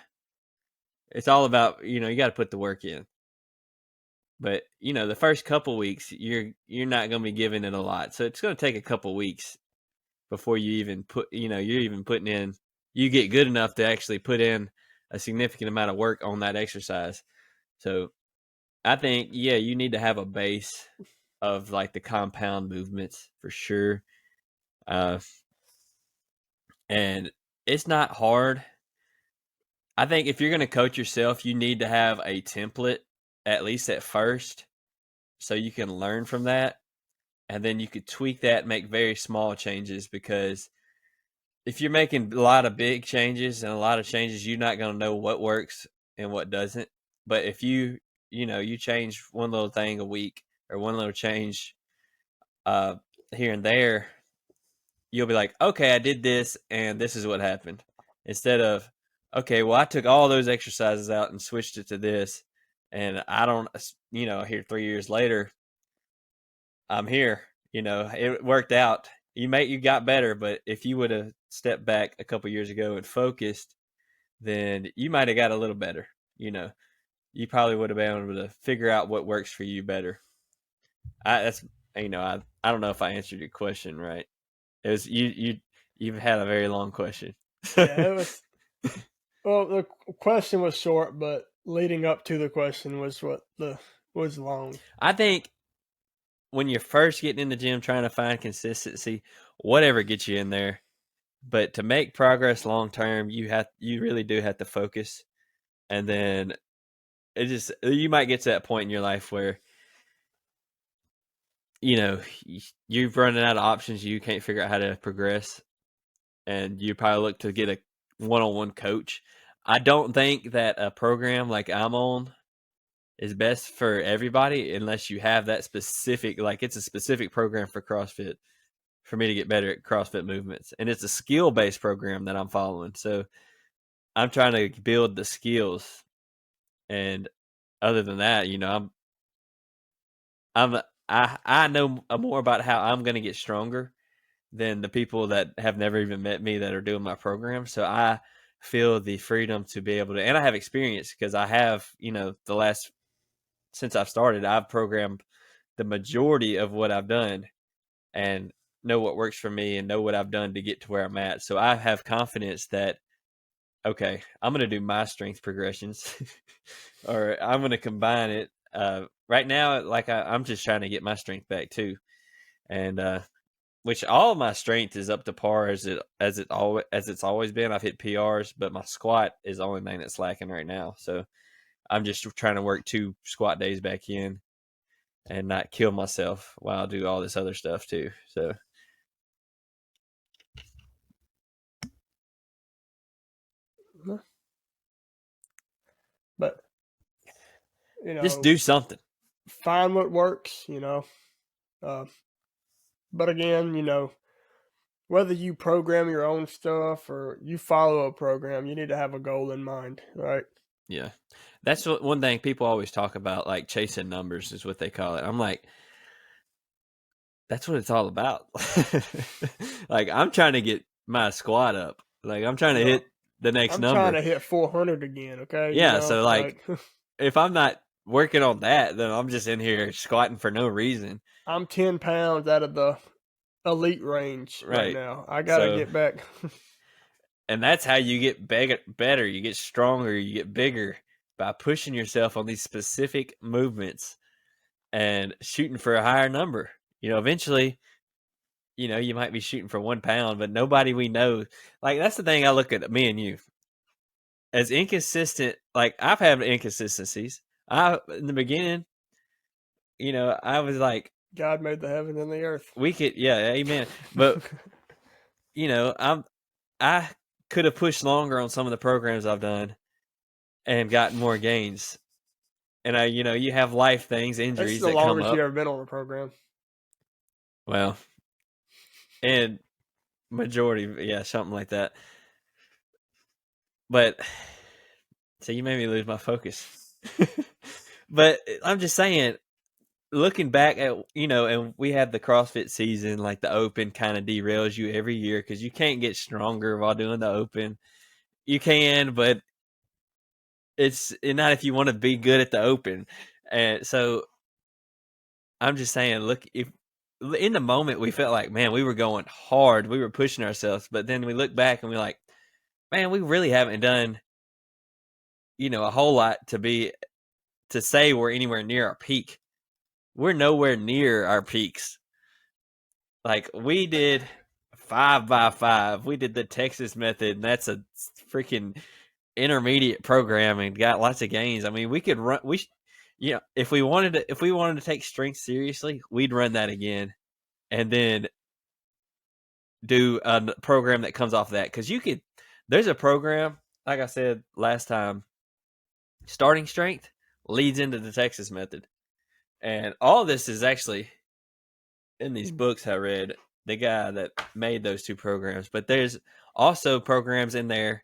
it's all about, you got to put the work in. But, the first couple weeks, you're not going to be giving it a lot. So it's going to take a couple weeks before you even you're even putting in, you get good enough to actually put in a significant amount of work on that exercise. So I think, yeah, you need to have a base of like the compound movements for sure. And it's not hard. I think if you're going to coach yourself, you need to have a template, at least at first, so you can learn from that. And then you could tweak that, make very small changes, because if you're making a lot of big changes and a lot of changes, you're not going to know what works and what doesn't. But if you change one little thing a week or one little change here and there, you'll be like, okay, I did this and this is what happened. Instead of, okay, well, I took all those exercises out and switched it to this. And I don't, here 3 years later, I'm here. It worked out. You got better, but if you would have stepped back a couple years ago and focused, then you might have got a little better. You probably would have been able to figure out what works for you better. I don't know if I answered your question right. It was you've had a very long question. Yeah, it was. Well, the question was short, but leading up to the question was was long. I think when you're first getting in the gym, trying to find consistency, whatever gets you in there, but to make progress long term, you really do have to focus, and then you might get to that point in your life where you're running out of options, you can't figure out how to progress, and you probably look to get a one-on-one coach. I don't think that a program like I'm on is best for everybody unless you have that specific, like it's a specific program for CrossFit for me to get better at CrossFit movements. And it's a skill-based program that I'm following. So I'm trying to build the skills. And other than that, I know more about how I'm going to get stronger than the people that have never even met me that are doing my program. So I feel the freedom to be able to, and I have experience because I have, since I've started, I've programmed the majority of what I've done and know what works for me and know what I've done to get to where I'm at. So I have confidence that, okay, I'm going to do my strength progressions or I'm going to combine it. Right now, like I'm just trying to get my strength back too. And, which all of my strength is up to par as it's always been. I've hit PRs, but my squat is the only thing that's lacking right now. So I'm just trying to work 2 squat days back in and not kill myself while I do all this other stuff too. So But just do something. Find what works. But again, whether you program your own stuff or you follow a program, you need to have a goal in mind, right? Yeah. That's one thing people always talk about, like chasing numbers is what they call it. I'm like, that's what it's all about. Like I'm trying to get my squat up. Like I'm trying to hit the next I'm number. trying to hit 400 again, okay? Yeah, so like if I'm not working on that, then I'm just in here squatting for no reason. I'm 10 pounds out of the elite range right now. I got to get back. And that's how you get better. You get stronger. You get bigger by pushing yourself on these specific movements and shooting for a higher number. Eventually, you might be shooting for 1 pound, but nobody we know, like that's the thing I look at me and you as inconsistent. Like I've had inconsistencies. In the beginning, I was like, God made the heaven and the earth. We could, yeah, amen. But I could have pushed longer on some of the programs I've done and gotten more gains. And you have life things, injuries that come up. That's the longest you ever been on a program. Well, and majority, yeah, something like that. But so you made me lose my focus. But I'm just saying, looking back at, and we have the CrossFit season, like the Open kind of derails you every year because you can't get stronger while doing the Open. You can, but it's not if you want to be good at the Open. And so I'm just saying, look, if in the moment we felt like, man, we were going hard, we were pushing ourselves, but then we look back and we're like, man, we really haven't done, a whole lot to say we're anywhere near our peak. We're nowhere near our peaks. Like we did 5x5. We did the Texas method, and that's a freaking intermediate program and got lots of gains. I mean, we could run. If we wanted to take strength seriously, we'd run that again, and then do a program that comes off that. Because there's a program, like I said last time, starting strength leads into the Texas method, and all this is actually in these books I read. The guy that made those two programs, but there's also programs in there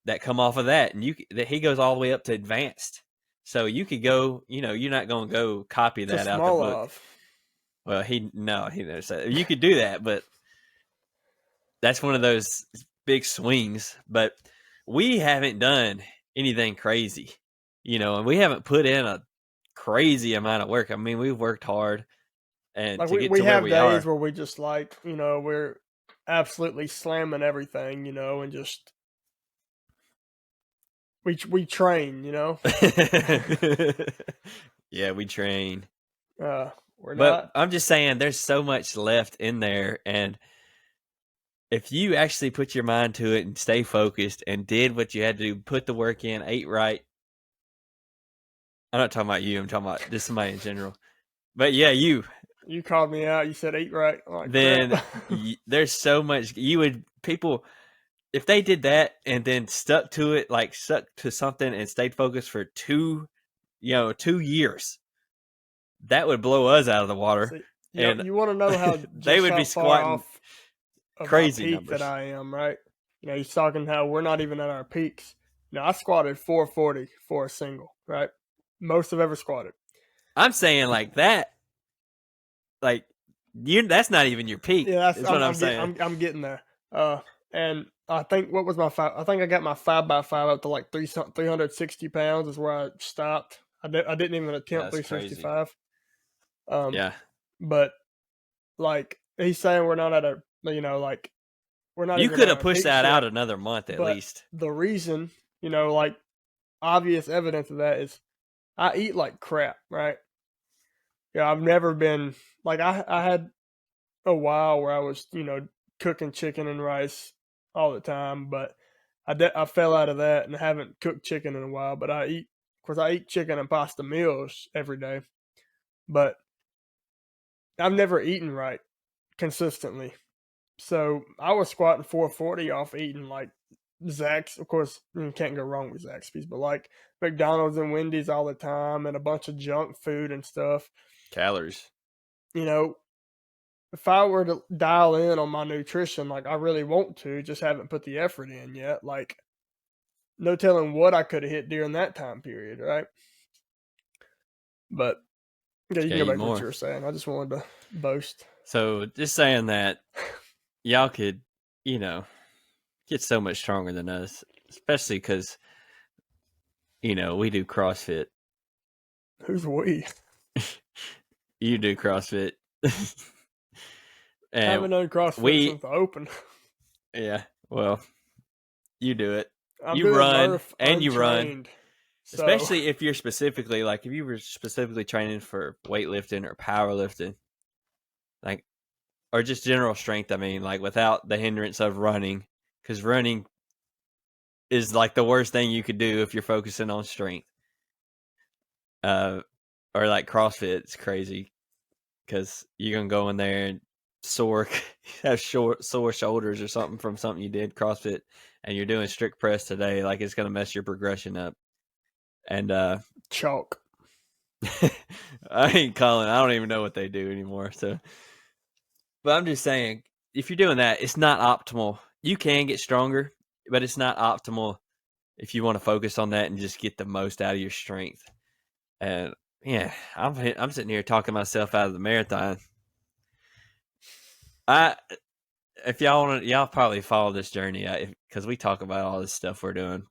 that come off of that, and he goes all the way up to advanced. So you could go, you're not going to go copy that out the book. Well, he never said you could do that, but that's one of those big swings. But we haven't done anything crazy, and we haven't put in a crazy amount of work. I mean, we've worked hard, and like to get we to where have we days are, where we just like, we're absolutely slamming everything, and just we train, yeah, we train. We're But not. I'm just saying, there's so much left in there, and if you actually put your mind to it and stay focused and did what you had to do, put the work in, ate right. I'm not talking about you. I'm talking about just somebody in general. But yeah, you called me out. You said eat right. I'm like, then there's so much people, if they did that and then stuck to it, like stuck to something and stayed focused for 2 years, that would blow us out of the water. See, and you want to know how they would be squatting squatting of crazy my peak numbers. that I am, right? He's talking how we're not even at our peaks. I squatted 440 for a single, right? Most I've ever squatted. I'm saying like that, like that's not even your peak. Yeah, that's what I'm saying. I'm getting there. And I think what was my five? I think I got my 5x5 up to like 360 pounds is where I stopped. I didn't even attempt 365. Yeah, but like he's saying, we're not at a like we're not. You could have pushed that out another month at least. The reason, like obvious evidence of that is I eat like crap, right? Yeah, I've never been like I had a while where I was cooking chicken and rice all the time, but I fell out of that and haven't cooked chicken in a while. But I eat chicken and pasta meals every day, but I've never eaten right consistently. So I was squatting 440 off eating like Zax. Of course, you can't go wrong with Zaxby's, but like McDonald's and Wendy's all the time and a bunch of junk food and stuff. Calories. If I were to dial in on my nutrition, like I really want to, just haven't put the effort in yet. Like, no telling what I could have hit during that time period, right? But yeah, you can go back to what you were saying. I just wanted to boast. So just saying that y'all could, get so much stronger than us, especially because, we do CrossFit. Who's we? You do CrossFit. I haven't done CrossFit since the Open. Yeah, well, you do it. You run and you run. So. Especially if you're specifically, like, if you were specifically training for weightlifting or powerlifting, like, or just general strength, I mean, like, without the hindrance of running, because running is, like, the worst thing you could do if you're focusing on strength. Or, like, CrossFit, it's crazy, because you're going to go in there and have sore shoulders or something from something you did CrossFit, and you're doing strict press today, like, it's going to mess your progression up. And chalk. I don't even know what they do anymore. So, but I'm just saying, if you're doing that, it's not optimal. You can get stronger, but it's not optimal if you want to focus on that and just get the most out of your strength. And yeah, I'm sitting here talking myself out of the marathon. If y'all want to, y'all probably follow this journey because we talk about all this stuff we're doing.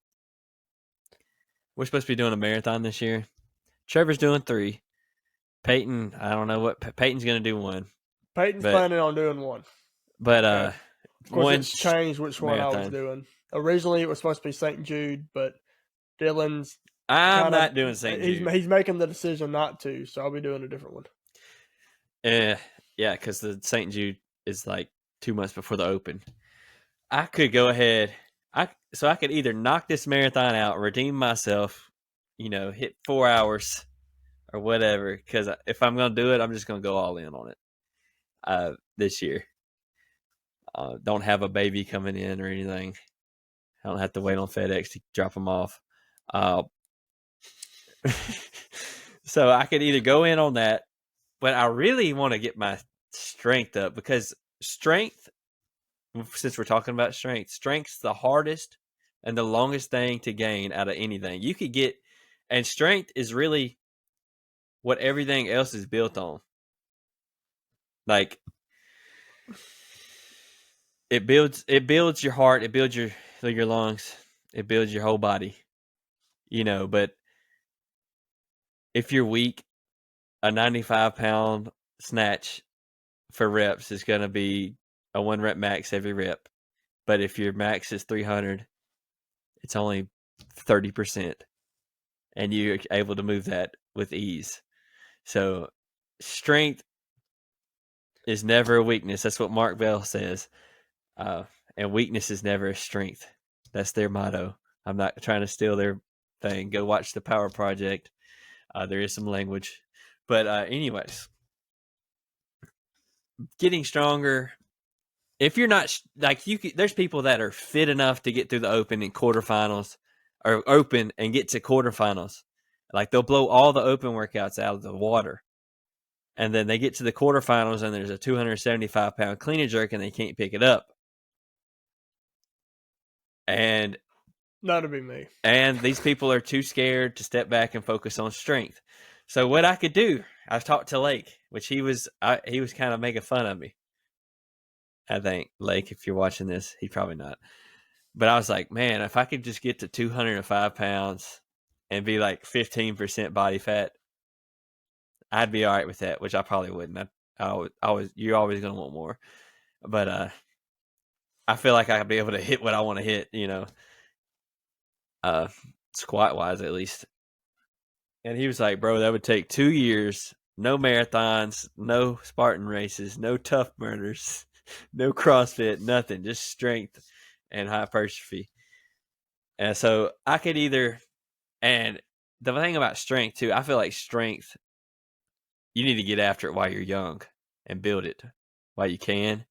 We're supposed to be doing a marathon this year. Trevor's doing 3. Peyton, I don't know what Peyton's going to do 1. Peyton's planning on doing 1. But of course, it's changed which marathon. One I was doing. Originally, it was supposed to be St. Jude, but Dylan's. I'm not doing St. Jude. He's making the decision not to, so I'll be doing a different one. Yeah, because the St. Jude is like 2 months before the Open. I could go ahead. so I could either knock this marathon out, redeem myself, hit 4 hours or whatever. Because if I'm going to do it, I'm just going to go all in on it this year. Don't have a baby coming in or anything. I don't have to wait on FedEx to drop them off. So I could either go in on that, but I really want to get my strength up, because strength, since we're talking about strength's the hardest and the longest thing to gain out of anything. You could get, and strength is really what everything else is built on. Like, it builds your heart, it builds your lungs, it builds your whole body. But if you're weak, a 95-pound snatch for reps is going to be a 1 rep max every rep. But if your max is 300, it's only 30%, and you're able to move that with ease. So strength is never a weakness. That's what Mark Bell says. And weakness is never a strength. That's their motto. I'm not trying to steal their thing. Go watch the Power Project. There is some language. But anyways, getting stronger. If you're not, like, there's people that are fit enough to get through the open and quarterfinals, or open and get to quarterfinals. Like, they'll blow all the open workouts out of the water. And then they get to the quarterfinals and there's a 275-pound clean and jerk and they can't pick it up. And that'll be me. And these people are too scared to step back and focus on strength. So what I could do, I've talked to Lake, which he was kind of making fun of me. I think, Lake, if you're watching this, he's probably not. But I was like, man, if I could just get to 205 pounds and be like 15% body fat, I'd be all right with that, which I probably wouldn't. You're always going to want more. But I feel like I'd be able to hit what I want to hit, squat-wise at least. And he was like, bro, that would take 2 years, no marathons, no Spartan races, no Tough Murders, no CrossFit, nothing, just strength and hypertrophy. And so I could either, and the thing about strength too, I feel like strength, you need to get after it while you're young and build it while you can.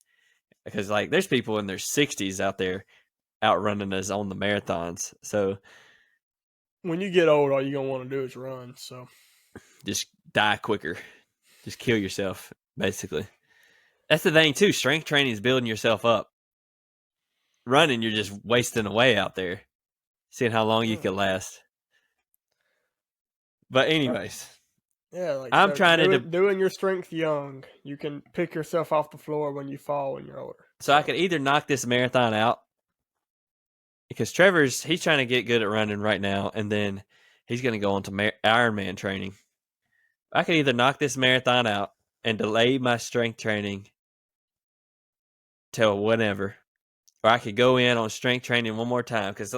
Because, like, there's people in their 60s out there outrunning us on the marathons. So when you get old, all you're going to want to do is run. So just die quicker. Just kill yourself, basically. That's the thing, too. Strength training is building yourself up. Running, you're just wasting away out there, seeing how long you can last. But anyways, yeah, like I'm trying to doing your strength young. You can pick yourself off the floor when you fall when you're older. So I could either knock this marathon out, because he's trying to get good at running right now, and then he's going to go into Ironman training. I could either knock this marathon out and delay my strength training till whenever, or I could go in on strength training one more time, because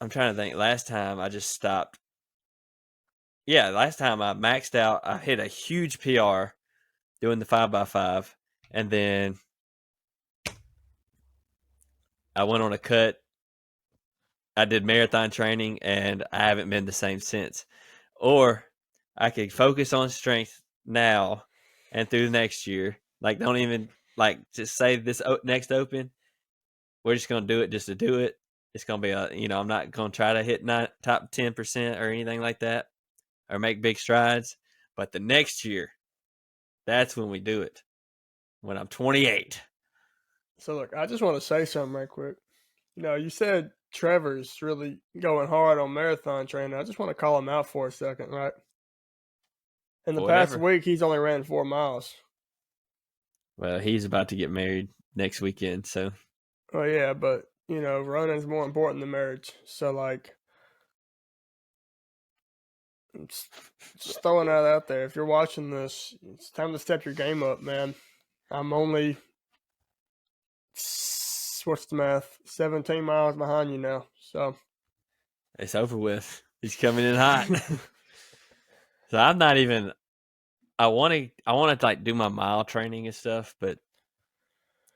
I'm trying to think. Last time I just stopped. Yeah, last time I maxed out. I hit a huge PR doing the 5x5, and then I went on a cut. I did marathon training, and I haven't been the same since. Or I could focus on strength now and through the next year. Like, don't even, like, just say this next open, we're just going to do it just to do it. It's going to be I'm not going to try to hit top 10% or anything like that, or make big strides. But the next year, that's when we do it, when I'm 28. So, look, I just want to say something right quick. You said Trevor's really going hard on marathon training. I just want to call him out for a second, right? In the past week, he's only ran 4 miles. Well, he's about to get married next weekend, so. Oh, yeah, but, running is more important than marriage. So, like, just throwing that out there. If you're watching this, it's time to step your game up, man. I'm only, what's the math, 17 miles behind you now. So it's over with. He's coming in hot. So I'm not even. I want to like do my mile training and stuff, but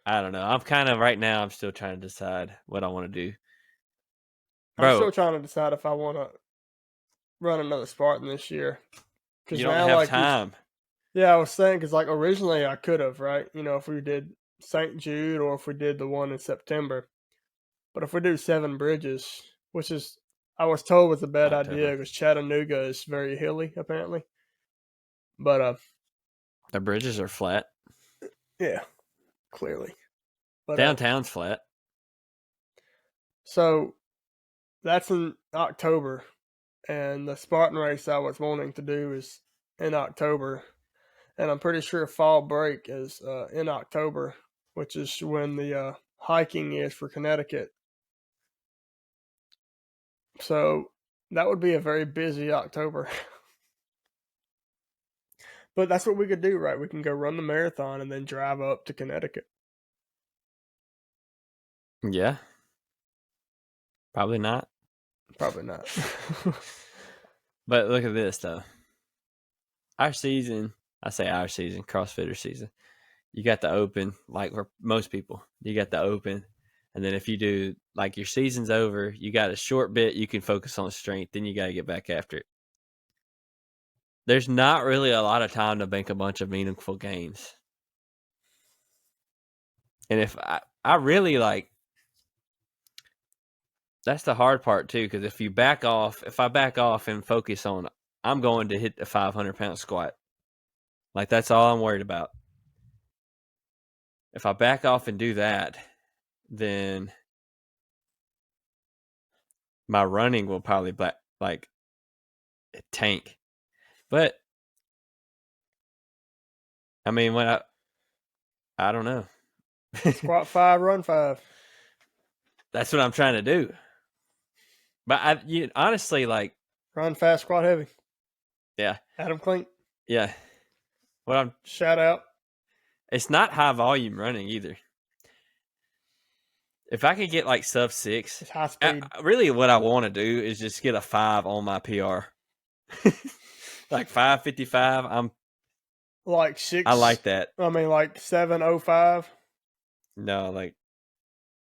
I don't know. I'm kind of right now. I'm still trying to decide what I want to do, I'm still bro. trying to decide if I want to run another Spartan this year. You Because don't now, have like we, time. yeah, I was saying, because like originally I could have, right? You know, if we did St. Jude or if we did the one in September. But if we do Seven Bridges, which is I was told was a bad idea October. because Chattanooga is very hilly apparently. But The bridges are flat. yeah, clearly. But Downtown's flat. so that's in October, and the Spartan race I was wanting to do is in October, and I'm pretty sure fall break is in October, which is when the hiking is for Connecticut. So that would be a very busy October. But that's what we could do, right? We can go run the marathon and then drive up to Connecticut. Yeah. Probably not. Probably not. But look at this though. Our season, I say our season, CrossFitter season. You got the open, like for most people. You got the open, and then if you do like your season's over, you got a short bit you can focus on strength. Then you got to get back after it. There's not really a lot of time to make a bunch of meaningful gains. And if I really like, that's the hard part too. Because if I back off and focus on, I'm going to hit the 500-pound squat. Like that's all I'm worried about. If I back off and do that, then my running will probably like tank. But I mean, when I don't know. Squat 5, run 5. That's what I'm trying to do. But honestly, like, Run fast, squat heavy. yeah, Adam Klink, yeah. What I'm shout out. It's not high volume running either. If I could get like sub 6, It's high speed. really what I want to do is just get a 5 on my PR. Like 5:55. Like 6. I like that. I mean, like 7:05. No, like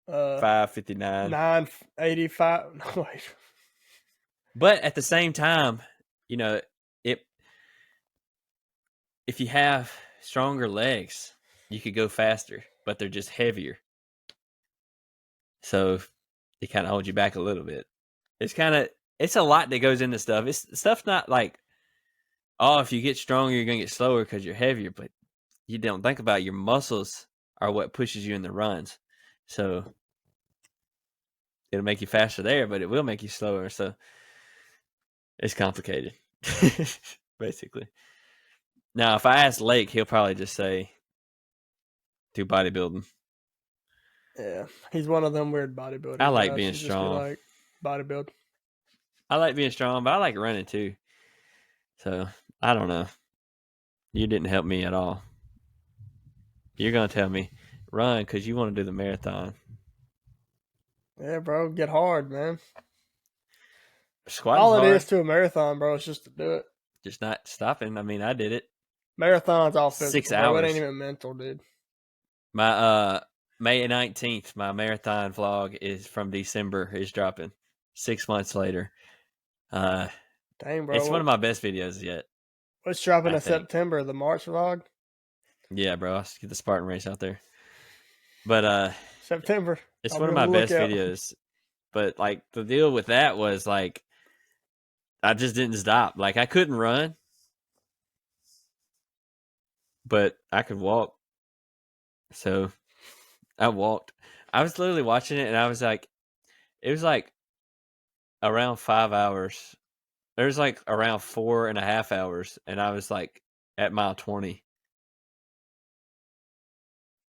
5:59. 9:85. No, wait. But at the same time, you know, if you have stronger legs, you could go faster, but they're just heavier. So it kind of holds you back a little bit. It's a lot that goes into stuff. Stuff's not like, oh, if you get stronger, you're going to get slower because you're heavier, but you don't think about it. Your muscles are what pushes you in the runs. So it'll make you faster there, but it will make you slower. So it's complicated, basically. Now, if I ask Lake, he'll probably just say, do bodybuilding. Yeah, he's one of them weird bodybuilders. I like being strong. Just be like, bodybuild. I like being strong, but I like running too. So I don't know. You didn't help me at all. You're going to tell me, run because you want to do the marathon. Yeah, bro, get hard, man. Squatting's All it hard. is to a marathon, bro, is just to do it. Just not stopping. I mean, I did it. Marathon's all physical. 6 hours. Bro. It ain't even mental, dude. My May 19th, my marathon vlog is from December. Is dropping 6 months later. Dang, bro. It's one of my best videos yet. What's dropping in September? The March vlog? Yeah, bro. I'll get the Spartan race out there. But September. It's one of my best videos. But like the deal with that was like I just didn't stop. Like I couldn't run, but I could walk. So I walked. I was literally watching it and I was like, it was like around 5 hours. There was like around 4.5 hours, and I was like at mile 20.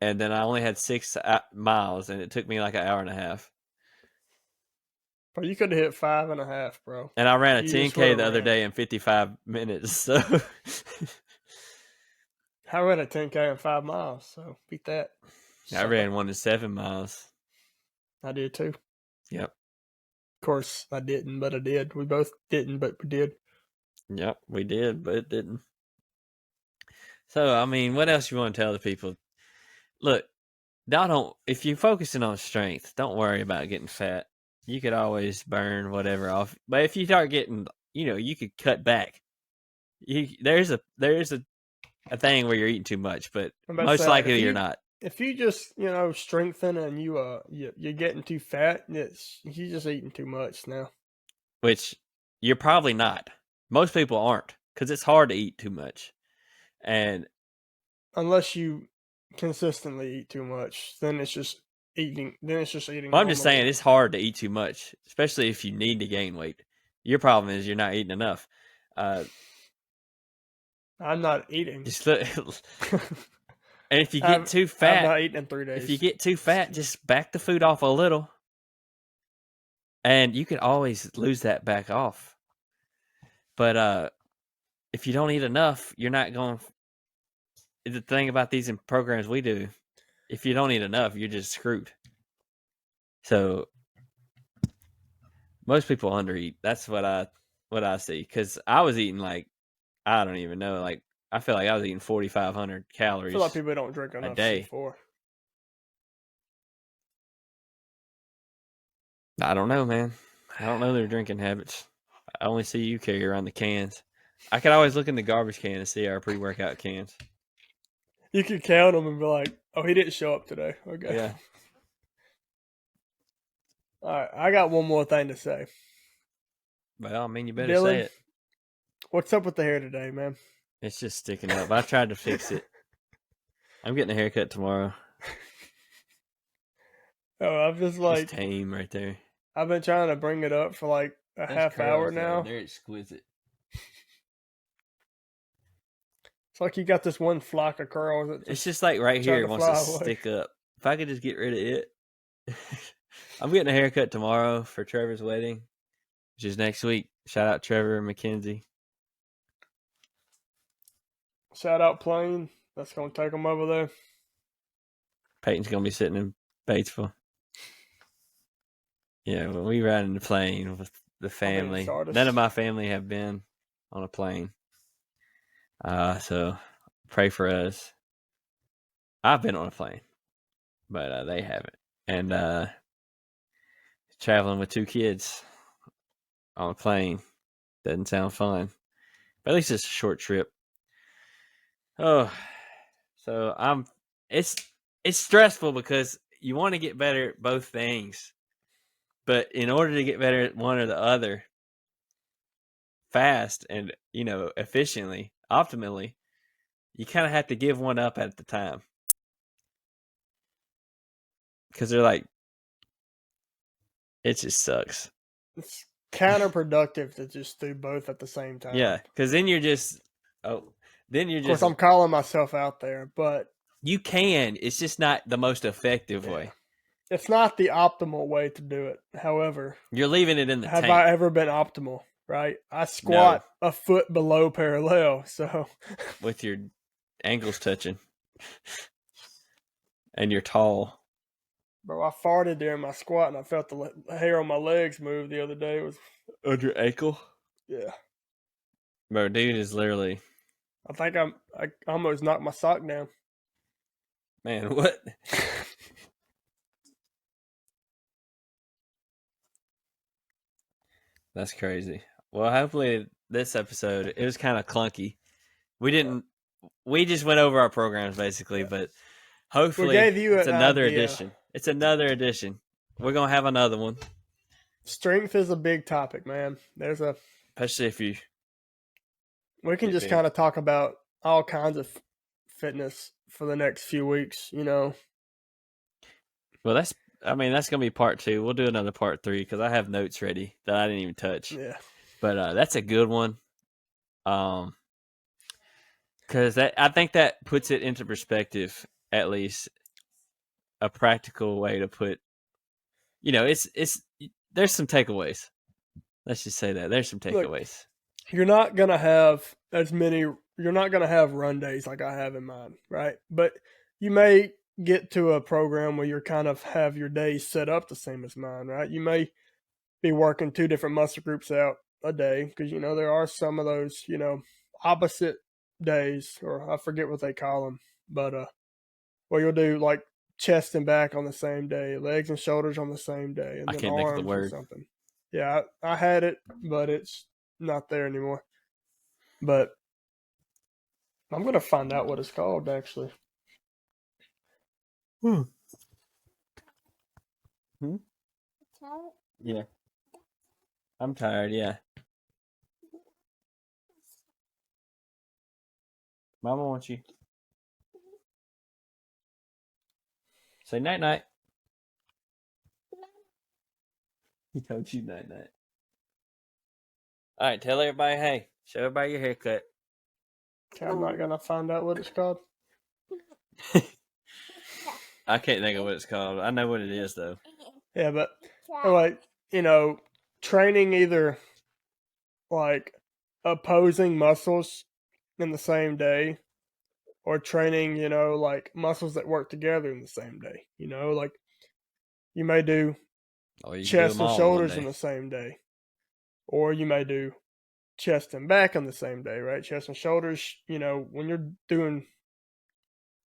And then I only had 6 miles, and it took me like an hour and a half. Bro, you could have hit 5.5, bro. And I ran a 10K the other day in 55 minutes. So I ran a 10K in 5 miles, so beat that. I ran one in 7 miles. I did too. Yep. Of course, I didn't, but I did. We both didn't, but we did. Yep, we did, but it didn't. So, I mean, what else you want to tell the people? Look, don't if you're focusing on strength, don't worry about getting fat. You could always burn whatever off. But if you start getting, you could cut back. There's a thing where you're eating too much, but I'm about to most say, like, likely you're not. If you just strengthen and you're getting too fat, you're just eating too much now. Which you're probably not. Most people aren't, because it's hard to eat too much. And unless you consistently eat too much, then it's just eating. Then it's just eating. well, I'm just saying it's hard to eat too much, especially if you need to gain weight. Your problem is you're not eating enough. I'm not eating. Just look, and if you get too fat, I'm not eating in 3 days. If you get too fat, just back the food off a little, and you can always lose that back off. But if you don't eat enough, you're not going. The thing about these programs we do, if you don't eat enough, you're just screwed. So most people undereat. That's what I see. Because I was eating I don't even know. I feel like I was eating 4,500 calories. I feel like people don't drink enough a day. C4. I don't know, man. I don't know their drinking habits. I only see you carry around the cans. I could always look in the garbage can and see our pre-workout cans. You could count them and be like, "Oh, he didn't show up today." Okay. Yeah. All right, I got one more thing to say. Well, I mean, you better Dylan, say it. What's up with the hair today, man? It's just sticking up. I tried to fix it. I'm getting a haircut tomorrow. Oh, I'm just like it's tame right there. I've been trying to bring it up for like a half hour now. They're exquisite. It's like you got this one flock of curls. It's just like right here. It wants to stick up. If I could just get rid of it. I'm getting a haircut tomorrow for Trevor's wedding, which is next week. Shout out Trevor and Mackenzie. Shout out Plain. That's going to take them over there. Peyton's going to be sitting in Batesville. Yeah, when we ride in the plane with the family, none of my family have been on a plane. So pray for us. I've been on a plane, but they haven't. And traveling with 2 kids on a plane doesn't sound fun. But at least it's a short trip. Oh, so it's stressful because you want to get better at both things. But in order to get better at one or the other fast and, efficiently, optimally, you kind of have to give one up at the time. Because they're like, it just sucks. It's counterproductive to just do both at the same time. Yeah, because then you're just, Of course, I'm calling myself out there, but you can. It's just not the most effective way. It's not the optimal way to do it. However, you're leaving it in the tank. Have I ever been optimal? Right? I squat a foot below parallel, so with your ankles touching, and you're tall. Bro, I farted during my squat, and I felt the hair on my legs move the other day. It was under your ankle. Yeah, bro, dude is literally. I think I almost knocked my sock down. Man, what? That's crazy. Well, hopefully this episode, it was kind of clunky. We just went over our programs basically, but hopefully it's another edition. It's another edition. We're going to have another one. Strength is a big topic, man. Especially if you. We can just kind of talk about all kinds of fitness for the next few weeks, Well, that's going to be part 2. We'll do another part 3 because I have notes ready that I didn't even touch. Yeah. But that's a good one. Because I think that puts it into perspective, at least a practical way to put. It's there's some takeaways. Let's just say that there's some takeaways. Look, you're not gonna have as many. You're not gonna have run days like I have in mind, right? But you may get to a program where you're kind of have your days set up the same as mine, right? You may be working 2 different muscle groups out a day because there are some of those opposite days, or I forget what they call them, but where you'll do like chest and back on the same day, legs and shoulders on the same day, and I then can't think of the arms or word. something. Yeah, I had it, but it's not there anymore. But I'm gonna find out what it's called actually. Hmm. Yeah. I'm tired, yeah. Mama wants you. Say night night. He told you night night. All right, tell everybody, hey, show everybody your haircut. Okay, I'm not gonna find out what it's called. I can't think of what it's called. I know what it is though. Yeah, but like training either like opposing muscles in the same day, or training like muscles that work together in the same day. Like you may do Or you can do chest them and all in one shoulders in day. the same day, or you may do chest and back on the same day, right? Chest and shoulders, when you're doing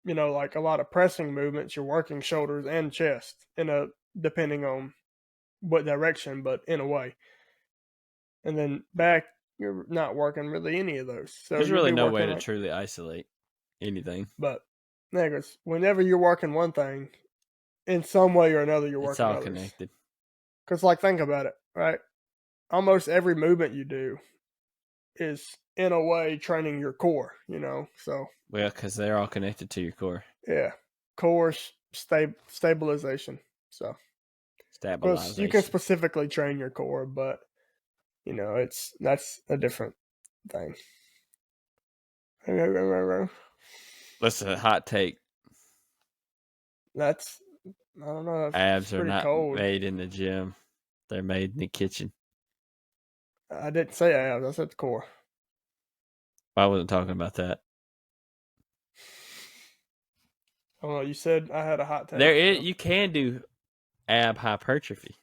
like a lot of pressing movements, you're working shoulders and chest depending on what direction, but in a way. And then back, you're not working really any of those. So There's you'll really be no way working to like, truly isolate anything. but niggas, whenever you're working one thing, in some way or another, you're It's working all others. connected. Because like, think about it, right? Almost every movement you do is in a way training your core, So Well, because they're all connected to your core. yeah, core stabilization. So because you can Stabilization. specifically train your core, but that's a different thing. Listen, a hot take. That's I don't know. That's Abs are pretty not cold. made in the gym. They're made in the kitchen. I didn't say abs. I said the core. I wasn't talking about that. I don't know. You said I had a hot take. There is, you can do ab hypertrophy.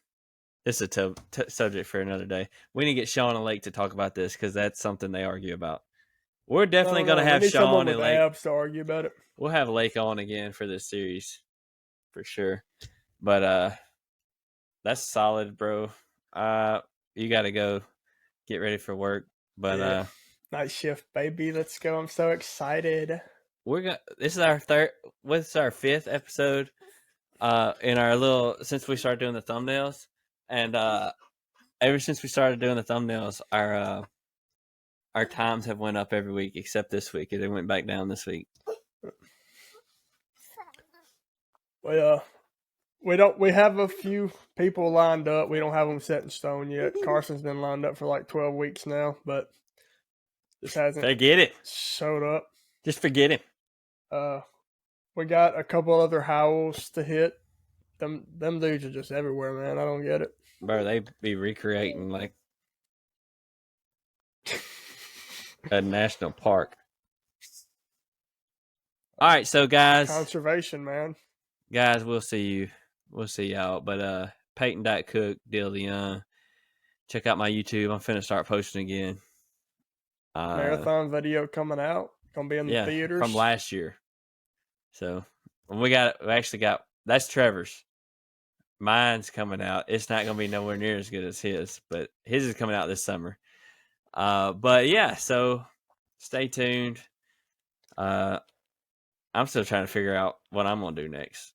This is a subject for another day. We need to get Sean and Lake to talk about this because that's something they argue about. We're I definitely don't going to know. We have need someone Sean and with Lake. abs to argue about it. We'll have Lake on again for this series for sure. But that's solid, bro. You got to go get ready for work. But Yeah. Night shift, baby. Let's go. I'm so excited. this is our third. What's our fifth episode? In our little since we started doing the thumbnails, and ever since we started doing the thumbnails, our times have went up every week except this week. They went back down this week. We have a few people lined up. We don't have them set in stone yet. Carson's been lined up for like 12 weeks now, but just hasn't Forget it. showed up. Just forget him. We got a couple other howls to hit. Them dudes are just everywhere, man. I don't get it. Bro, they be recreating like a national park. All right, so guys, Conservation, man. Guys, we'll see you. We'll see y'all. But Peyton.Cook, Deal the Young. Check out my YouTube. I'm finna start posting again. Marathon video coming out. Gonna be in the theaters. From last year. So we actually got that's Trevor's. Mine's coming out. It's not gonna be nowhere near as good as his, but his is coming out this summer. But yeah, so stay tuned. I'm still trying to figure out what I'm gonna do next.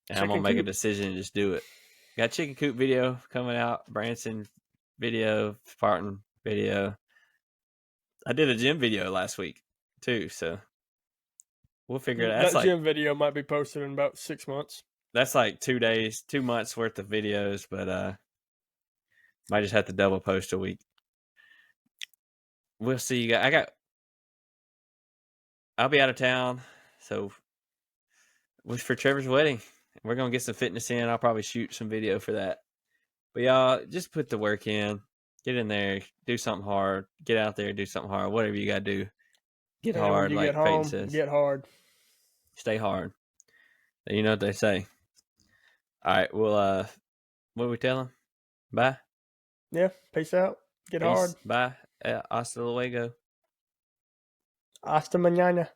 And I'm gonna make a decision and just do it. Got chicken coop video coming out, Branson video, Spartan video. I did a gym video last week too, so we'll figure it out. That gym video might be posted in about 6 months. That's like 2 days, 2 months worth of videos, but might just have to double post a week. We'll see you guys. I'll be out of town, so for Trevor's wedding. We're gonna get some fitness in. I'll probably shoot some video for that. But y'all, just put the work in. Get in there. Do something hard. Get out there. Do something hard. Whatever you gotta do. Get hard, like Peyton says. Get hard. Stay hard. You know what they say. All right. Well, what do we tell them? Bye. Yeah. Peace out. Get hard. Bye. Hasta luego. Hasta mañana.